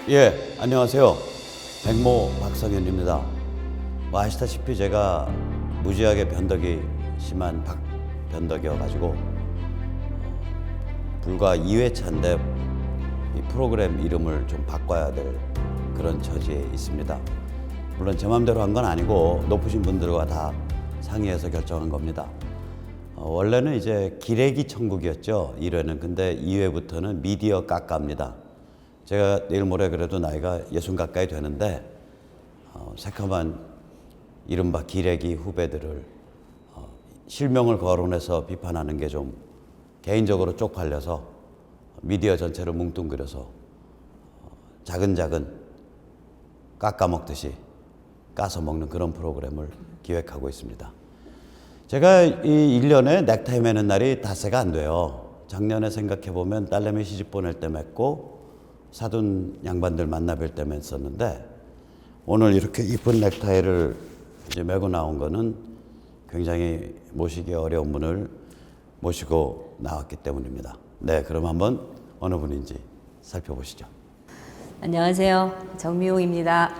예, 안녕하세요. 백모 박성현입니다. 아시다시피 제가 무지하게 변덕이 심한 박변덕이어가지고 불과 2회차인데 이 프로그램 이름을 좀 바꿔야 될 그런 처지에 있습니다. 물론 제 마음대로 한 건 아니고 높으신 분들과 다 상의해서 결정한 겁니다. 원래는 이제 기레기 천국이었죠, 1회는. 근데 2회부터는 미디어 깎아입니다. 제가 내일 모레 그래도 나이가 60 가까이 되는데 새카만 이른바 기레기 후배들을 실명을 거론해서 비판하는 게 좀 개인적으로 쪽팔려서 미디어 전체를 뭉뚱그려서 자근자근 깎아먹듯이 까서 먹는 그런 프로그램을 기획하고 있습니다. 제가 이 1년에 넥타이 매는 날이 닷새가 안 돼요. 작년에 생각해보면 딸내미 시집 보낼 때 맸고 사돈 양반들 만나 뵐 때 맸었는데 오늘 이렇게 이쁜 넥타이를 이제 메고 나온 거는 굉장히 모시기 어려운 분을 모시고 나왔기 때문입니다. 네, 그럼 한번 어느 분인지 살펴보시죠. 안녕하세요. 정미용입니다.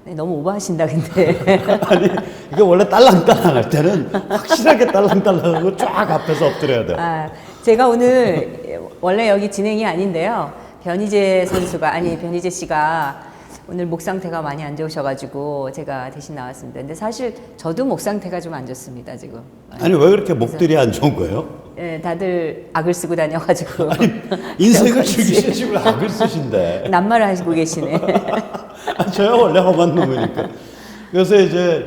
네, 너무 오버하신다 근데. 아니, 이게 원래 딸랑딸랑 할 때는 확실하게 딸랑딸랑하고 쫙 앞에서 엎드려야 돼요. 제가 오늘 원래 여기 진행이 아닌데요. 변희재 씨가 오늘 목 상태가 많이 안 좋으셔가지고 제가 대신 나왔습니다. 근데 사실 저도 목 상태가 좀 안 좋습니다, 지금. 아니, 왜 그렇게 목들이 안 좋은 거예요? 네, 다들 악을 쓰고 다녀가지고. 아니, 인생을 즐기시는 악을 쓰신데. 낱말을 하시고 계시네. 저야 원래 험한 놈이니까. 그래서 이제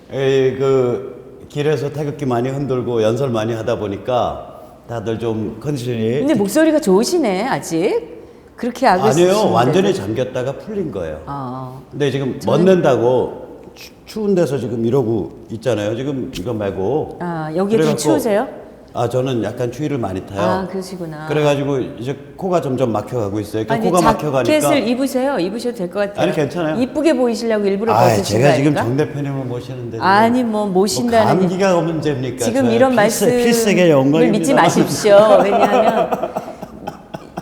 그 길에서 태극기 많이 흔들고 연설 많이 하다 보니까 다들 좀 컨디션이. 근데 목소리가 좋으시네, 아직. 그렇게 악을 아니에요. 쓰시는데도. 완전히 잠겼다가 풀린 거예요. 근데 지금 저는- 멋낸다고 추운 데서 지금 이러고 있잖아요. 지금 이거 말고. 여기가 좀 그래갖고- 추우세요? 저는 약간 추위를 많이 타요. 그러시구나. 그래가지고 이제 코가 점점 막혀가고 있어요. 아니, 코가 막혀가니까. 자켓을 입으셔도 될 것 같아요. 아니, 괜찮아요. 이쁘게 보이시려고 일부러 벗으신 제가 거 지금 아닌가? 정 대표님을 모시는데. 아니, 뭐 모신다는 뭐 감기가 문제입니까? 지금 이런 말씀을 필색의 영광입니다. 믿지 마십시오. 왜냐하면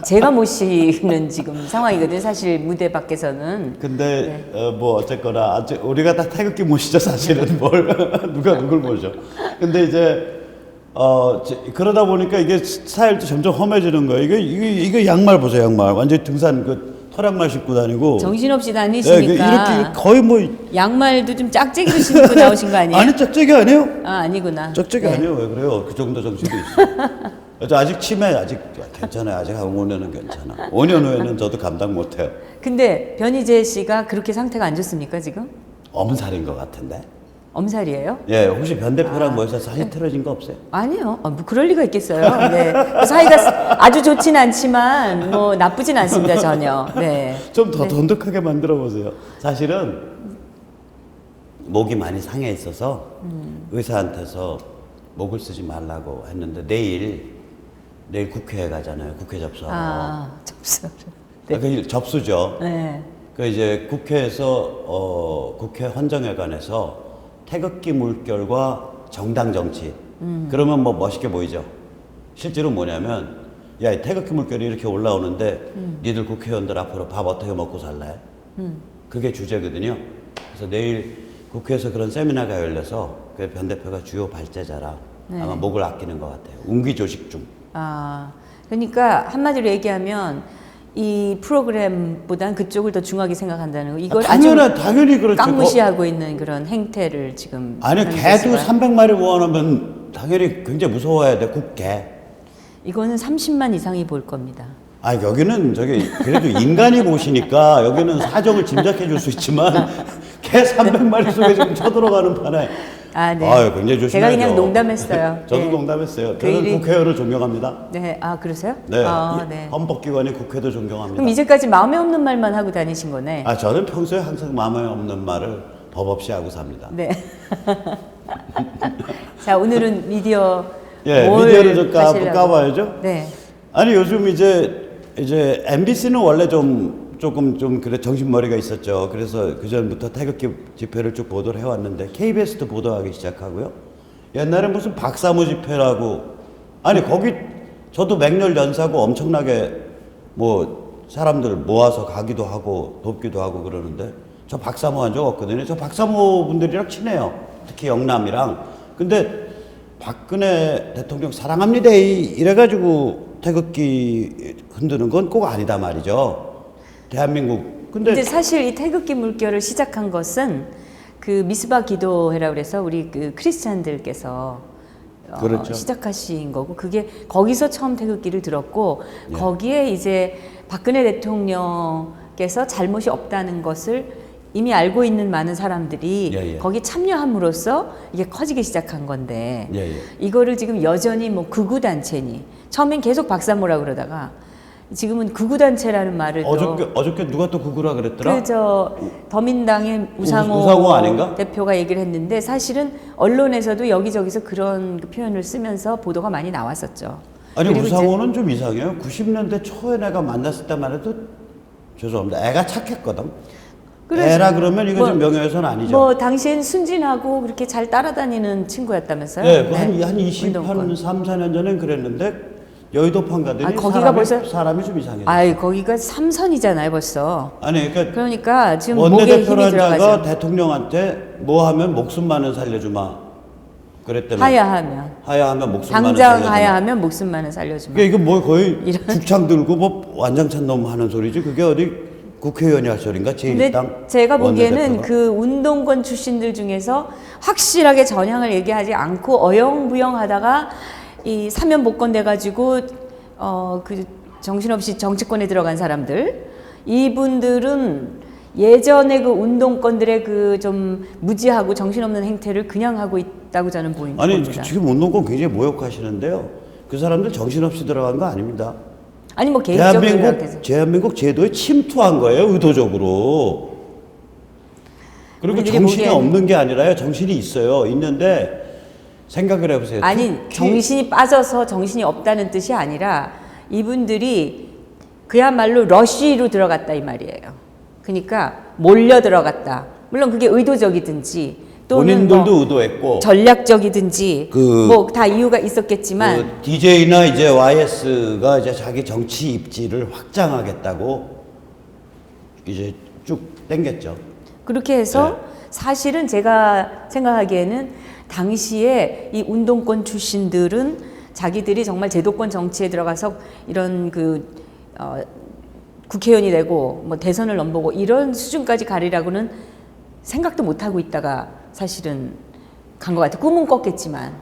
제가 모시는 지금 상황이거든요. 사실 무대 밖에서는. 근데 뭐 어쨌거나 우리가 다 태극기 모시죠, 사실은. 뭘 누가 누굴 모셔. 근데 이제 그러다 보니까 이게 스타일도 점점 험해지는 거예요. 이거 양말 보세요, 양말. 완전 등산 그 토량말 신고 다니고. 정신없이 네, 다니시니까 이렇게 거의 뭐. 양말도 좀 짝짝이로 신고 나오신 거 아니에요? 아니, 짝짝이 아니에요? 아니구나. 짝짝이 네. 아니에요. 왜 그래요? 그 정도 정신도 있어. 아직 치매 아직 괜찮아요. 아직 한 5년은 괜찮아. 5년 후에는 저도 감당 못해요. 근데 변희재 씨가 그렇게 상태가 안 좋습니까 지금? 엄살인 것 같은데. 엄살이에요? 예, 혹시 변 대표랑 모여서 사진 틀어진 거 없어요? 아니요. 뭐 그럴 리가 있겠어요. 네. 사이가 아주 좋진 않지만 뭐 나쁘진 않습니다 전혀. 네. 좀 더 돈독하게 만들어 보세요. 사실은 목이 많이 상해 있어서 의사한테서 목을 쓰지 말라고 했는데 내일 국회에 가잖아요. 국회 접수하러. 접수. 그 접수죠. 네. 그 이제 국회에서 국회 헌정회관에서 태극기 물결과 정당 정치. 그러면 뭐 멋있게 보이죠. 실제로 뭐냐면 야, 이 태극기 물결이 이렇게 올라오는데 니들 국회의원들 앞으로 밥 어떻게 먹고 살래? 그게 주제거든요. 그래서 내일 국회에서 그런 세미나가 열려서 그 변 대표가 주요 발제자라 아마 목을 아끼는 것 같아요. 운기조식 중. 그러니까 한마디로 얘기하면 이 프로그램보단 그쪽을 더 중하게 생각한다는 거. 이걸 당연히 그렇죠. 깡무시하고 있는 그런 행태를 지금. 아니, 개도 300마리 모아놓으면 당연히 굉장히 무서워야 돼, 국개. 이거는 30만 이상이 볼 겁니다. 여기는 그래도 인간이 모시니까 여기는 사정을 짐작해 줄 수 있지만 개 300마리 속에 지금 쳐들어가는 판에. 네. 굉장히 조심해야죠. 제가 그냥 농담했어요. 저도 네. 농담했어요. 저는 국회의원을 존경합니다. 네, 그러세요? 네. 네. 헌법기관인 국회도 존경합니다. 그럼 이제까지 마음에 없는 말만 하고 다니신 거네. 저는 평소에 항상 마음에 없는 말을 법 없이 하고 삽니다. 네. 자, 오늘은 미디어. 미디어를 좀 까봐야죠. 네. 아니, 요즘 이제 MBC는 원래 조금 그래 정신머리가 있었죠. 그래서 그 전부터 태극기 집회를 쭉 보도를 해왔는데 KBS도 보도하기 시작하고요. 옛날에 무슨 박사모 집회라고. 아니, 거기 저도 맹렬 연사고 엄청나게 뭐 사람들 모아서 가기도 하고 돕기도 하고 그러는데 저 박사모 한 적 없거든요. 저 박사모 분들이랑 친해요. 특히 영남이랑. 근데 박근혜 대통령 사랑합니다 이래가지고 태극기 흔드는 건 꼭 아니다 말이죠. 대한민국. 근데 사실 이 태극기 물결을 시작한 것은 그 미스바 기도회라 그래서 우리 그 크리스찬들께서 그렇죠. 시작하신 거고 그게 거기서 처음 태극기를 들었고 예. 거기에 이제 박근혜 대통령께서 잘못이 없다는 것을 이미 알고 있는 많은 사람들이 예, 예. 거기 참여함으로써 이게 커지기 시작한 건데 예, 예. 이거를 지금 여전히 뭐 극우 단체니 처음엔 계속 박사모라 그러다가 지금은 극우 단체라는 말을 어저께 누가 또 그거라 그랬더라? 그저 더민당의 우상호 우상호 아닌가? 대표가 얘기를 했는데 사실은 언론에서도 여기저기서 그런 그 표현을 쓰면서 보도가 많이 나왔었죠. 아니 그리고 우상호는 좀 이상해요. 90년대 초에 내가 만났을 때만 해도 죄송합니다. 애가 착했거든. 그래서 애라 그러면 이거 뭐- 좀 명예훼손 아니죠? 뭐 당시엔 순진하고 그렇게 잘 따라다니는 친구였다면서요? 네, 한 운동권. 3, 4년 전엔 그랬는데 여의도판 가더니 아, 거기가 벌써- 사람이 좀 이상해요. 아이 거기가 삼선이잖아요 벌써. 아니 그러니까 지금 목에 힘이 원내대표란 자가 들어가죠. 대통령한테 뭐 하면 목숨만은 살려주마 그랬다며. 하야하면 목숨만은 당장 살려주마. 하야하면 목숨만은 살려주마. 이게 뭐 거의 이런- 죽창 들고 뭐 완장찬 놈 하는 소리지. 그게 어디 국회의원이 할 소린가? 근데 제1당 제가 보기에는 원내대표가? 그 운동권 출신들 중에서 확실하게 전향을 얘기하지 않고 어영부영하다가 이 사면 복권 돼가지고 그 정신없이 정치권에 들어간 사람들 이분들은 예전에 그 운동권들의 그 좀 무지하고 정신없는 행태를 그냥 하고 있다고 저는 보입니다. 아니 지금 운동권 굉장히 모욕하시는데요. 그 사람들 정신없이 들어간 거 아닙니다. 아니 뭐 개인적으로 생각해서 대한민국 제도에 침투한 거예요, 의도적으로. 그리고 우리들이 정신이 보기엔- 없는 게 아니라요, 정신이 있어요. 있는데 생각을 해보세요. 아니 정신이 빠져서 정신이 없다는 뜻이 아니라 이분들이 그야말로 러쉬로 들어갔다 이 말이에요. 그러니까 몰려 들어갔다. 물론 그게 의도적이든지 또는 본인들도 뭐 의도했고 전략적이든지 뭐 다 이유가 있었겠지만 그 DJ나 이제 YS가 이제 자기 정치 입지를 확장하겠다고 이제 쭉 땡겼죠. 그렇게 해서 네. 사실은 제가 생각하기에는 당시에 이 운동권 출신들은 자기들이 정말 제도권 정치에 들어가서 이런 국회의원이 되고 뭐 대선을 넘보고 이런 수준까지 가리라고는 생각도 못 하고 있다가 사실은 간 것 같아요. 꿈은 꿨겠지만.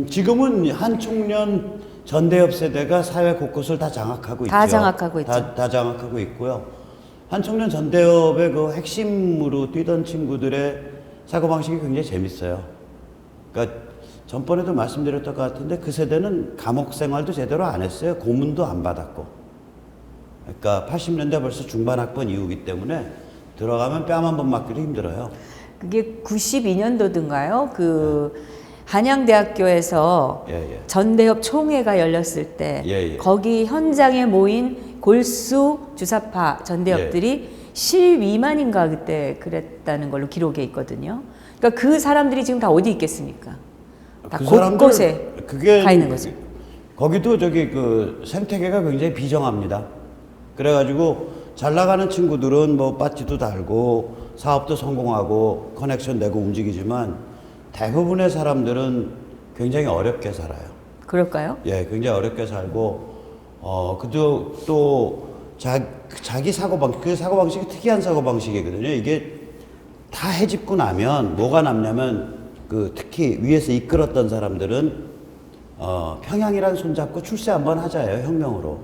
지금은 한 청년 전대협 세대가 사회 곳곳을 다 장악하고 있죠. 다 장악하고 있죠. 다 장악하고 있고요. 한 청년 전대협의 그 핵심으로 뛰던 친구들의 사고방식이 굉장히 재밌어요. 그러니까 전번에도 말씀드렸던 것 같은데 그 세대는 감옥 생활도 제대로 안 했어요. 고문도 안 받았고. 그러니까 80년대 벌써 중반 학번 이후기 때문에 들어가면 뺨 한 번 맞기도 힘들어요. 그게 92년도든가요? 한양대학교에서 예. 전대협 총회가 열렸을 때 예. 거기 현장에 모인 골수 주사파 전대협들이 실위만인가 그때 그랬다는 걸로 기록에 있거든요. 그러니까 그 사람들이 지금 다 어디 있겠습니까? 다 그 사람들, 곳곳에 그게 가 있는 거죠. 거기도 그 생태계가 굉장히 비정합니다. 그래가지고 잘 나가는 친구들은 뭐 빠지도 달고 사업도 성공하고 커넥션 내고 움직이지만 대부분의 사람들은 굉장히 어렵게 살아요. 그럴까요? 예, 굉장히 어렵게 살고 그도 또 자기 사고방식, 그 사고방식이 특이한 사고방식이거든요. 이게 다 해집고 나면 뭐가 남냐면 그 특히 위에서 이끌었던 사람들은 평양이란 손잡고 출세 한번 하자예요, 혁명으로.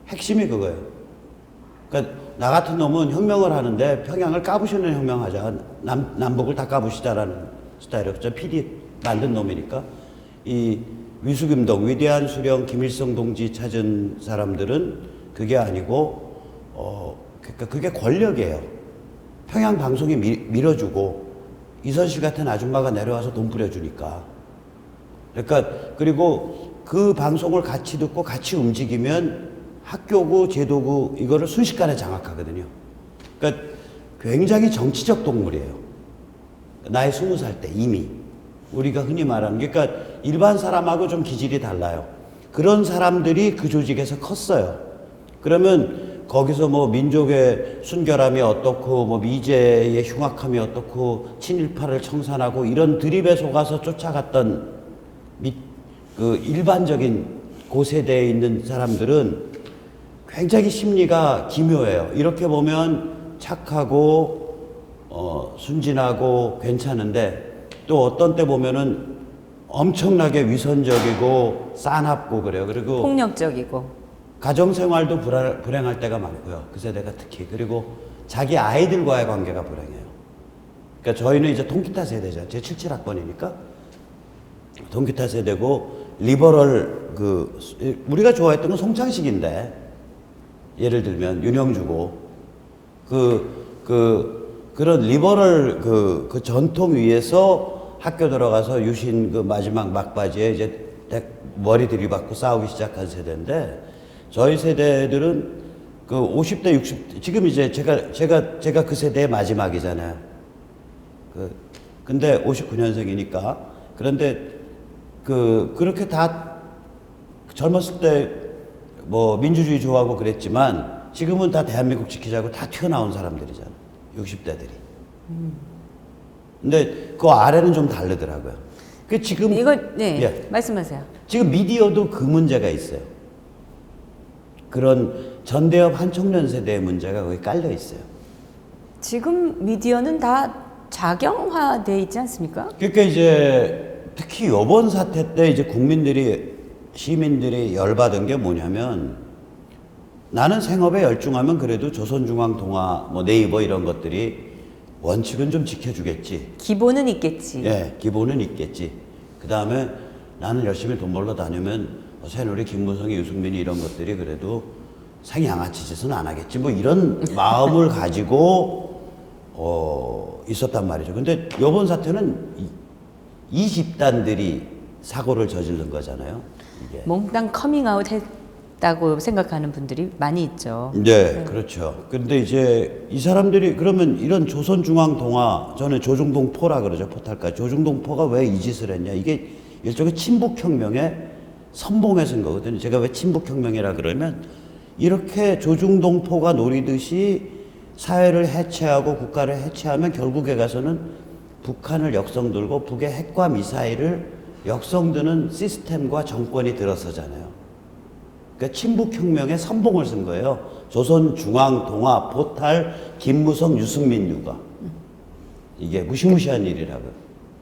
핵심이 그거예요. 그러니까 나 같은 놈은 혁명을 하는데 평양을 까부시는 혁명하자. 남북을 다 까부시자라는 스타일이었죠. PD 만든 놈이니까. 이 위수김동, 위대한 수령 김일성 동지 찾은 사람들은 그게 아니고, 그러니까 그게 권력이에요. 평양 방송이 밀어주고, 이선실 같은 아줌마가 내려와서 돈 뿌려주니까. 그러니까, 그리고 그 방송을 같이 듣고 같이 움직이면 학교고 제도고 이거를 순식간에 장악하거든요. 그러니까 굉장히 정치적 동물이에요. 나이 20살 때 이미. 우리가 흔히 말하는, 그러니까 일반 사람하고 좀 기질이 달라요. 그런 사람들이 그 조직에서 컸어요. 그러면 거기서 뭐 민족의 순결함이 어떻고 뭐 미제의 흉악함이 어떻고 친일파를 청산하고 이런 드립에 속아서 쫓아갔던 그 일반적인 고세대에 있는 사람들은 굉장히 심리가 기묘해요. 이렇게 보면 착하고 순진하고 괜찮은데 또 어떤 때 보면은 엄청나게 위선적이고 싸납고 그래요. 그리고 폭력적이고. 가정생활도 불행할 때가 많고요. 그 세대가 특히. 그리고 자기 아이들과의 관계가 불행해요. 그러니까 저희는 이제 통기타 세대죠. 제 77학번이니까 통기타 세대고 리버럴 우리가 좋아했던 건 송창식인데 예를 들면 윤영주고 그런 리버럴 그 전통 위에서 학교 들어가서 유신 그 마지막 막바지에 이제 머리 들이받고 싸우기 시작한 세대인데 저희 세대들은 그 50대 60대 지금 이제 제가 그 세대의 마지막이잖아요. 근데 59년생이니까 그런데 그렇게 다 젊었을 때 뭐 민주주의 좋아하고 그랬지만 지금은 다 대한민국 지키자고 다 튀어나온 사람들이잖아. 60대들이. 근데 그 아래는 좀 다르더라고요. 그 지금 이거 네 예. 말씀하세요. 지금 미디어도 그 문제가 있어요. 그런 전대협 한총련 세대의 문제가 거기 깔려 있어요. 지금 미디어는 다 작용화돼 있지 않습니까? 그러니까 이제 특히 이번 사태 때 이제 시민들이 열받은 게 뭐냐면 나는 생업에 열중하면 그래도 조선중앙통화, 뭐 네이버 이런 것들이 원칙은 좀 지켜주겠지. 기본은 있겠지. 예, 기본은 있겠지. 그 다음에 나는 열심히 돈 벌러 다니면 새누리, 김무성이, 유승민이 이런 것들이 그래도 생양아치 짓은 안 하겠지. 뭐 이런 마음을 가지고 있었단 말이죠. 근데 이번 사태는 이 집단들이 사고를 저지른 거잖아요. 이게. 몽땅 커밍아웃 했다고 생각하는 분들이 많이 있죠. 네, 그렇죠. 근데 이제 이 사람들이 그러면 이런 조선중앙통화, 저는 조중동포라 그러죠, 포탈까지. 조중동포가 왜 이 짓을 했냐. 이게 일종의 친북혁명의 선봉에 쓴 거거든요. 제가 왜 친북혁명이라 그러면 이렇게 조중동포가 노리듯이 사회를 해체하고 국가를 해체하면 결국에 가서는 북한을 역성들고 북의 핵과 미사일을 역성드는 시스템과 정권이 들어서잖아요. 그러니까 친북혁명의 선봉을 쓴 거예요. 조선중앙통화, 포탈, 김무성, 유승민 유가. 이게 무시무시한 일이라고요.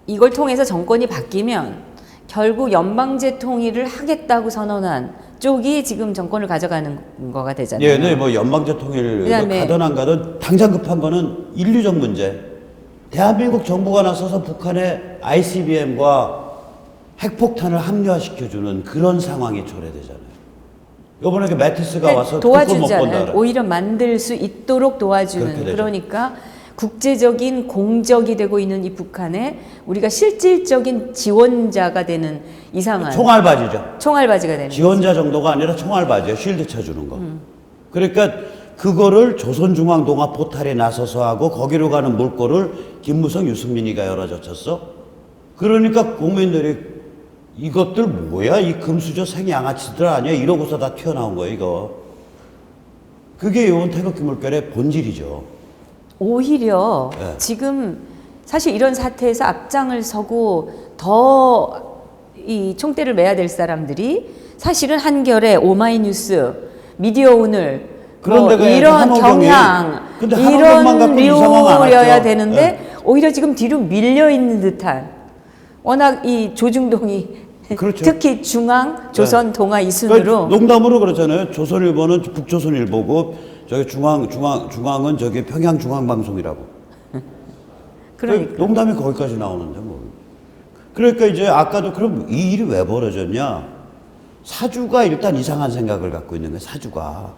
이걸 통해서 정권이 바뀌면 결국 연방제 통일을 하겠다고 선언한 쪽이 지금 정권을 가져가는 거가 되잖아요. 예, 네, 뭐 연방제 통일 그다음에 가든 안 가든 당장 급한 거는 인류적 문제. 대한민국 정부가 나서서 북한의 ICBM과 핵폭탄을 합리화시켜주는 그런 상황이 초래되잖아요. 요번에 그 매티스가 와서 도와주잖아요. 오히려 만들 수 있도록 도와주는. 그러니까 국제적인 공적이 되고 있는 이 북한에 우리가 실질적인 지원자가 되는 이상한 총알바지죠. 총알바지가 되는 지원자 정도가 아니라 총알바지예요. 쉴드 쳐주는 거. 그러니까 그거를 조선중앙동화 포탈에 나서서 하고 거기로 가는 물꼬를 김무성, 유승민이가 열어젖혔어. 그러니까 국민들이 이것들 뭐야? 이 금수저 생양아치들 아니야? 이러고서 다 튀어나온 거예요, 이거. 그게 이번 태극기 물결의 본질이죠. 오히려 네. 지금 사실 이런 사태에서 앞장을 서고 더 이 총대를 매야 될 사람들이 사실은 한겨레, 오마이뉴스, 미디어 오늘 뭐 이런 경향 이런 류여야 되는데 네. 오히려 지금 뒤로 밀려 있는 듯한 워낙 이 조중동이 그렇죠. 특히 중앙, 조선, 동아 이 순으로 그러니까 농담으로 그러잖아요. 조선일보는 북조선일보고 저기 중앙은 저기 평양중앙방송이라고. 그러니까 농담이 거기까지 나오는데 뭐. 그러니까 이제 아까도 그럼 이 일이 왜 벌어졌냐? 사주가 일단 이상한 생각을 갖고 있는 거예요. 사주가.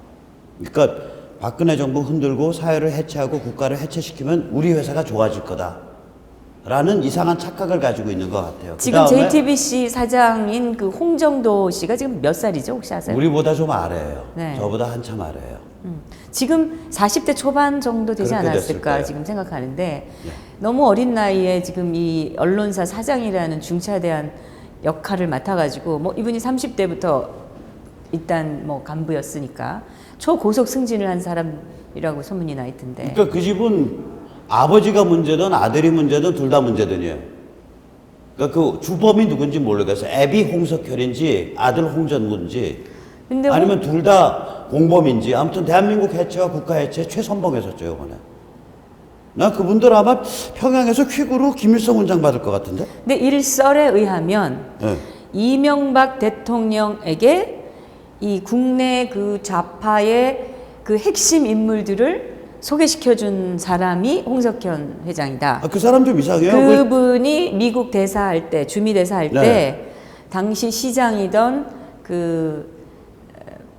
그러니까 박근혜 정부 흔들고 사회를 해체하고 국가를 해체시키면 우리 회사가 좋아질 거다. 라는 이상한 착각을 가지고 있는 것 같아요. 지금 JTBC 사장인 그 홍정도 씨가 지금 몇 살이죠? 혹시 아세요? 우리보다 좀 아래예요. 네. 저보다 한참 아래예요. 지금 40대 초반 정도 되지 그렇게 않았을까 됐을 거예요. 지금 생각하는데 예. 너무 어린 나이에 지금 이 언론사 사장이라는 중차대한 역할을 맡아가지고 뭐 이분이 30대부터 일단 뭐 간부였으니까 초고속 승진을 한 사람이라고 소문이 나 있던데. 그러니까 그 집은 아버지가 문제든 아들이 문제든 둘 다 문제든이에요. 그러니까 그 주범이 누군지 모르겠어. 애비 홍석현인지 아들 홍전무인지 근데 아니면 둘 다 공범인지 아무튼 대한민국 해체와 국가 해체 최선봉했었죠 이번에. 나 그분들 아마 평양에서 퀵으로 김일성 훈장 받을 것 같은데. 근데 일설에 의하면 네. 이명박 대통령에게 이 국내 그 좌파의 그 핵심 인물들을 소개시켜준 사람이 홍석현 회장이다. 아, 그 사람 좀 이상해요. 그분이 미국 대사할 때, 주미 대사할 때 네. 당시 시장이던 그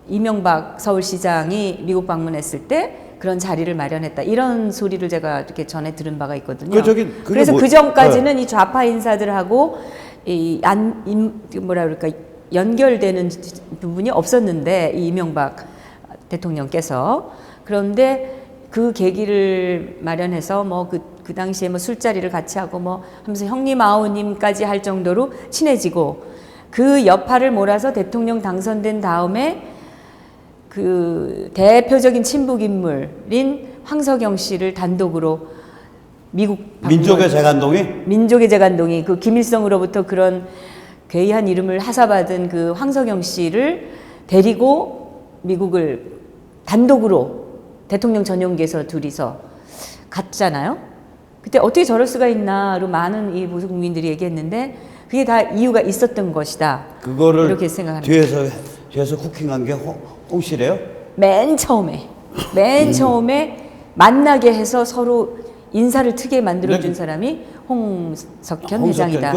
이명박 서울시장이 미국 방문했을 때 그런 자리를 마련했다. 이런 소리를 제가 이렇게 전에 들은 바가 있거든요. 그래서 그 전까지는 이 좌파 인사들하고 뭐라 그럴까 연결되는 부분이 없었는데 이 이명박 대통령께서 그런데 그 계기를 마련해서 뭐 그 당시에 뭐 술자리를 같이 하고 뭐 하면서 형님 아우님까지 할 정도로 친해지고 그 여파를 몰아서 대통령 당선된 다음에 그 대표적인 친북 인물인 황석영 씨를 단독으로 미국 민족의 재간동이 민족의 재간동이 그 김일성으로부터 그런 괴이한 이름을 하사받은 그 황석영 씨를 데리고 미국을 단독으로 대통령 전용기에서 둘이서 갔잖아요. 그때 어떻게 저럴 수가 있나로 많은 이 보수 국민들이 얘기했는데 그게 다 이유가 있었던 것이다. 그거를 이렇게 생각합니다. 뒤에서 쿠킹한 게 홍씨래요? 맨 처음에 만나게 해서 서로 인사를 트게 만들어준 사람이 홍석현 회장이다.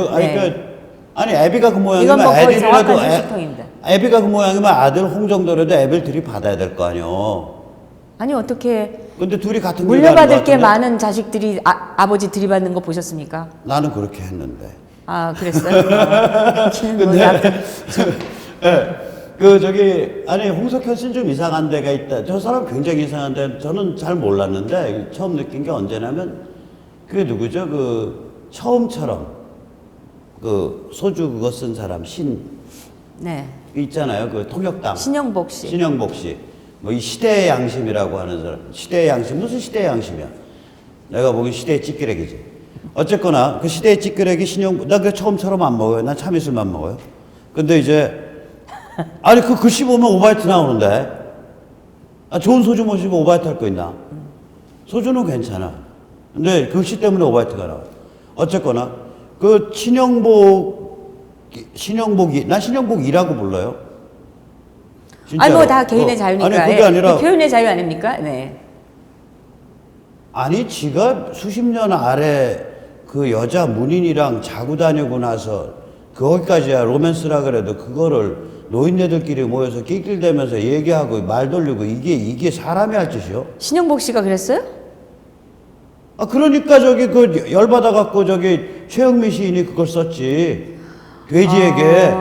아니 애비가 그 모양이면 이건 뭐 거의 애들이라도 정확한 소통입니다. 애비가 그 모양이면 아들 홍정도라도 애비를 들이받아야 될 거 아니요. 아니 어떻게 근데 둘이 같은 물려받을 게 많은 자식들이 아버지 들이받는 거 보셨습니까? 나는 그렇게 했는데. 아 그랬어요? 아니 홍석현 씨는 좀 이상한 데가 있다. 저 사람 굉장히 이상한데 저는 잘 몰랐는데 처음 느낀 게 언제냐면 그게 누구죠? 그 처음처럼 그 소주 그거 쓴 사람 네. 있잖아요. 그 통역당 신영복 씨. 신영복 씨. 뭐 이 시대의 양심이라고 하는 사람. 시대의 양심 무슨 시대의 양심이야? 내가 보기 시대의 찌끄레기지. 어쨌거나 그 시대의 찌끄레기 신영복 나 그 처음처럼 안 먹어요. 난 참이슬만 먹어요. 근데 이제 아니 그 글씨 보면 오바이트 나오는데 아, 좋은 소주 마시면 오바이트 할 거 있나? 소주는 괜찮아. 근데 글씨 때문에 오바이트가 나와. 어쨌거나 그 신영복이 난 신영복이라고 불러요. 아니 뭐 다 개인의 자유니까. 아니 그게 아니라 표현의 자유 아닙니까? 네. 아니 지가 수십 년 아래 그 여자 문인이랑 자고 다니고 나서 거기까지야 로맨스라 그래도 그거를 노인네들끼리 모여서 낄낄대면서 얘기하고 말 돌리고 이게 사람이 할 짓이요? 신영복 씨가 그랬어요? 아 그러니까 저기 그 열받아 갖고 저기 최영미 시인이 그걸 썼지. 돼지에게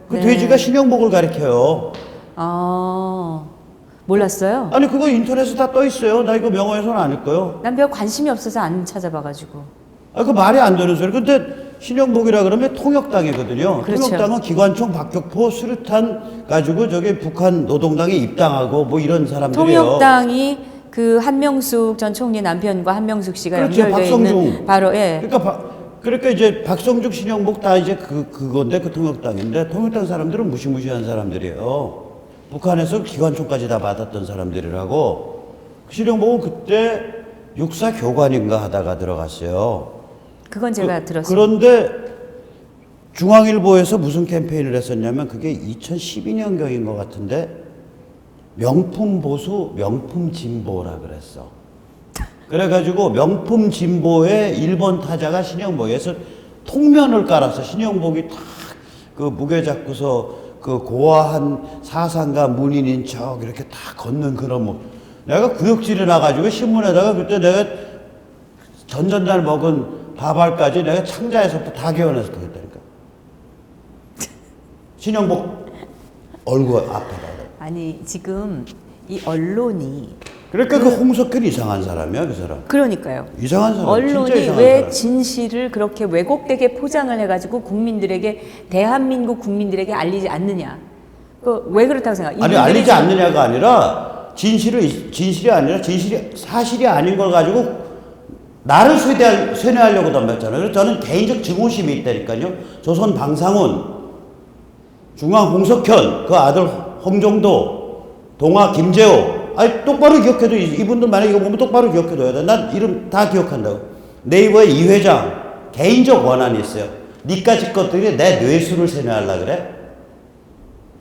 그 네. 돼지가 신영복을 가리켜요. 아 몰랐어요? 아니 그거 인터넷에 다 떠 있어요. 나 이거 명호에서는 안 읽고요. 난 별 관심이 없어서 안 찾아봐가지고. 아 그 말이 안 되는 소리. 근데 신영복이라 그러면 통역당이거든요. 그렇죠. 통역당은 기관총 박격포 수류탄 가지고 저기 북한 노동당에 입당하고 뭐 이런 사람들이에요. 통역당이 그 한명숙 전 총리 남편과 한명숙 씨가 그렇죠. 연결되어 있는 바로 예. 그러니까 이제 박성죽 신영복 다 이제 그건데 그 통역당인데 통역당 사람들은 무시무시한 사람들이에요. 북한에서 기관총까지 다 받았던 사람들이라고. 신영복은 그때 육사 교관인가 하다가 들어갔어요. 그건 제가 들었어요. 그런데 중앙일보에서 무슨 캠페인을 했었냐면 그게 2012년경인 것 같은데 명품 보수, 명품 진보라 그랬어. 그래가지고 명품 진보의 1번 타자가 신영복에서 통면을 깔아서 신영복이 탁 그 무게 잡고서 그 고아한 사상가 문인인 척 이렇게 딱 걷는 그런 뭐 내가 구역질이 나가지고 신문에다가 그때 내가 전전날 먹은 밥알까지 내가 창자에서부터 다 개원해서 그랬다니까. 신영복 얼굴 앞에다. 아니 지금 이 언론이 그러니까 그 홍석현 이상한 사람이야 그 사람. 그러니까요. 이상한 사람. 언론이 진짜 이상한 왜 사람. 진실을 그렇게 왜곡되게 포장을 해가지고 국민들에게 대한민국 국민들에게 알리지 않느냐? 그 왜 그렇다고 생각? 아니 알리지 않느냐가 아니라 진실이 아니라 사실이 아닌 걸 가지고 나를 쇠뇌하려고 덤볐잖아요. 그래서 저는 개인적 증오심이 있다니까요. 조선 방상훈, 중앙 홍석현, 그 아들 홍정도, 동아 김재호. 아니, 똑바로 기억해도, 이분들 만약에 이거 보면 똑바로 기억해둬야 돼. 난 이름 다 기억한다고. 네이버의 이 회장, 개인적 원한이 있어요. 니까지 것들이 내 뇌수를 쇠뇌하려고 그래?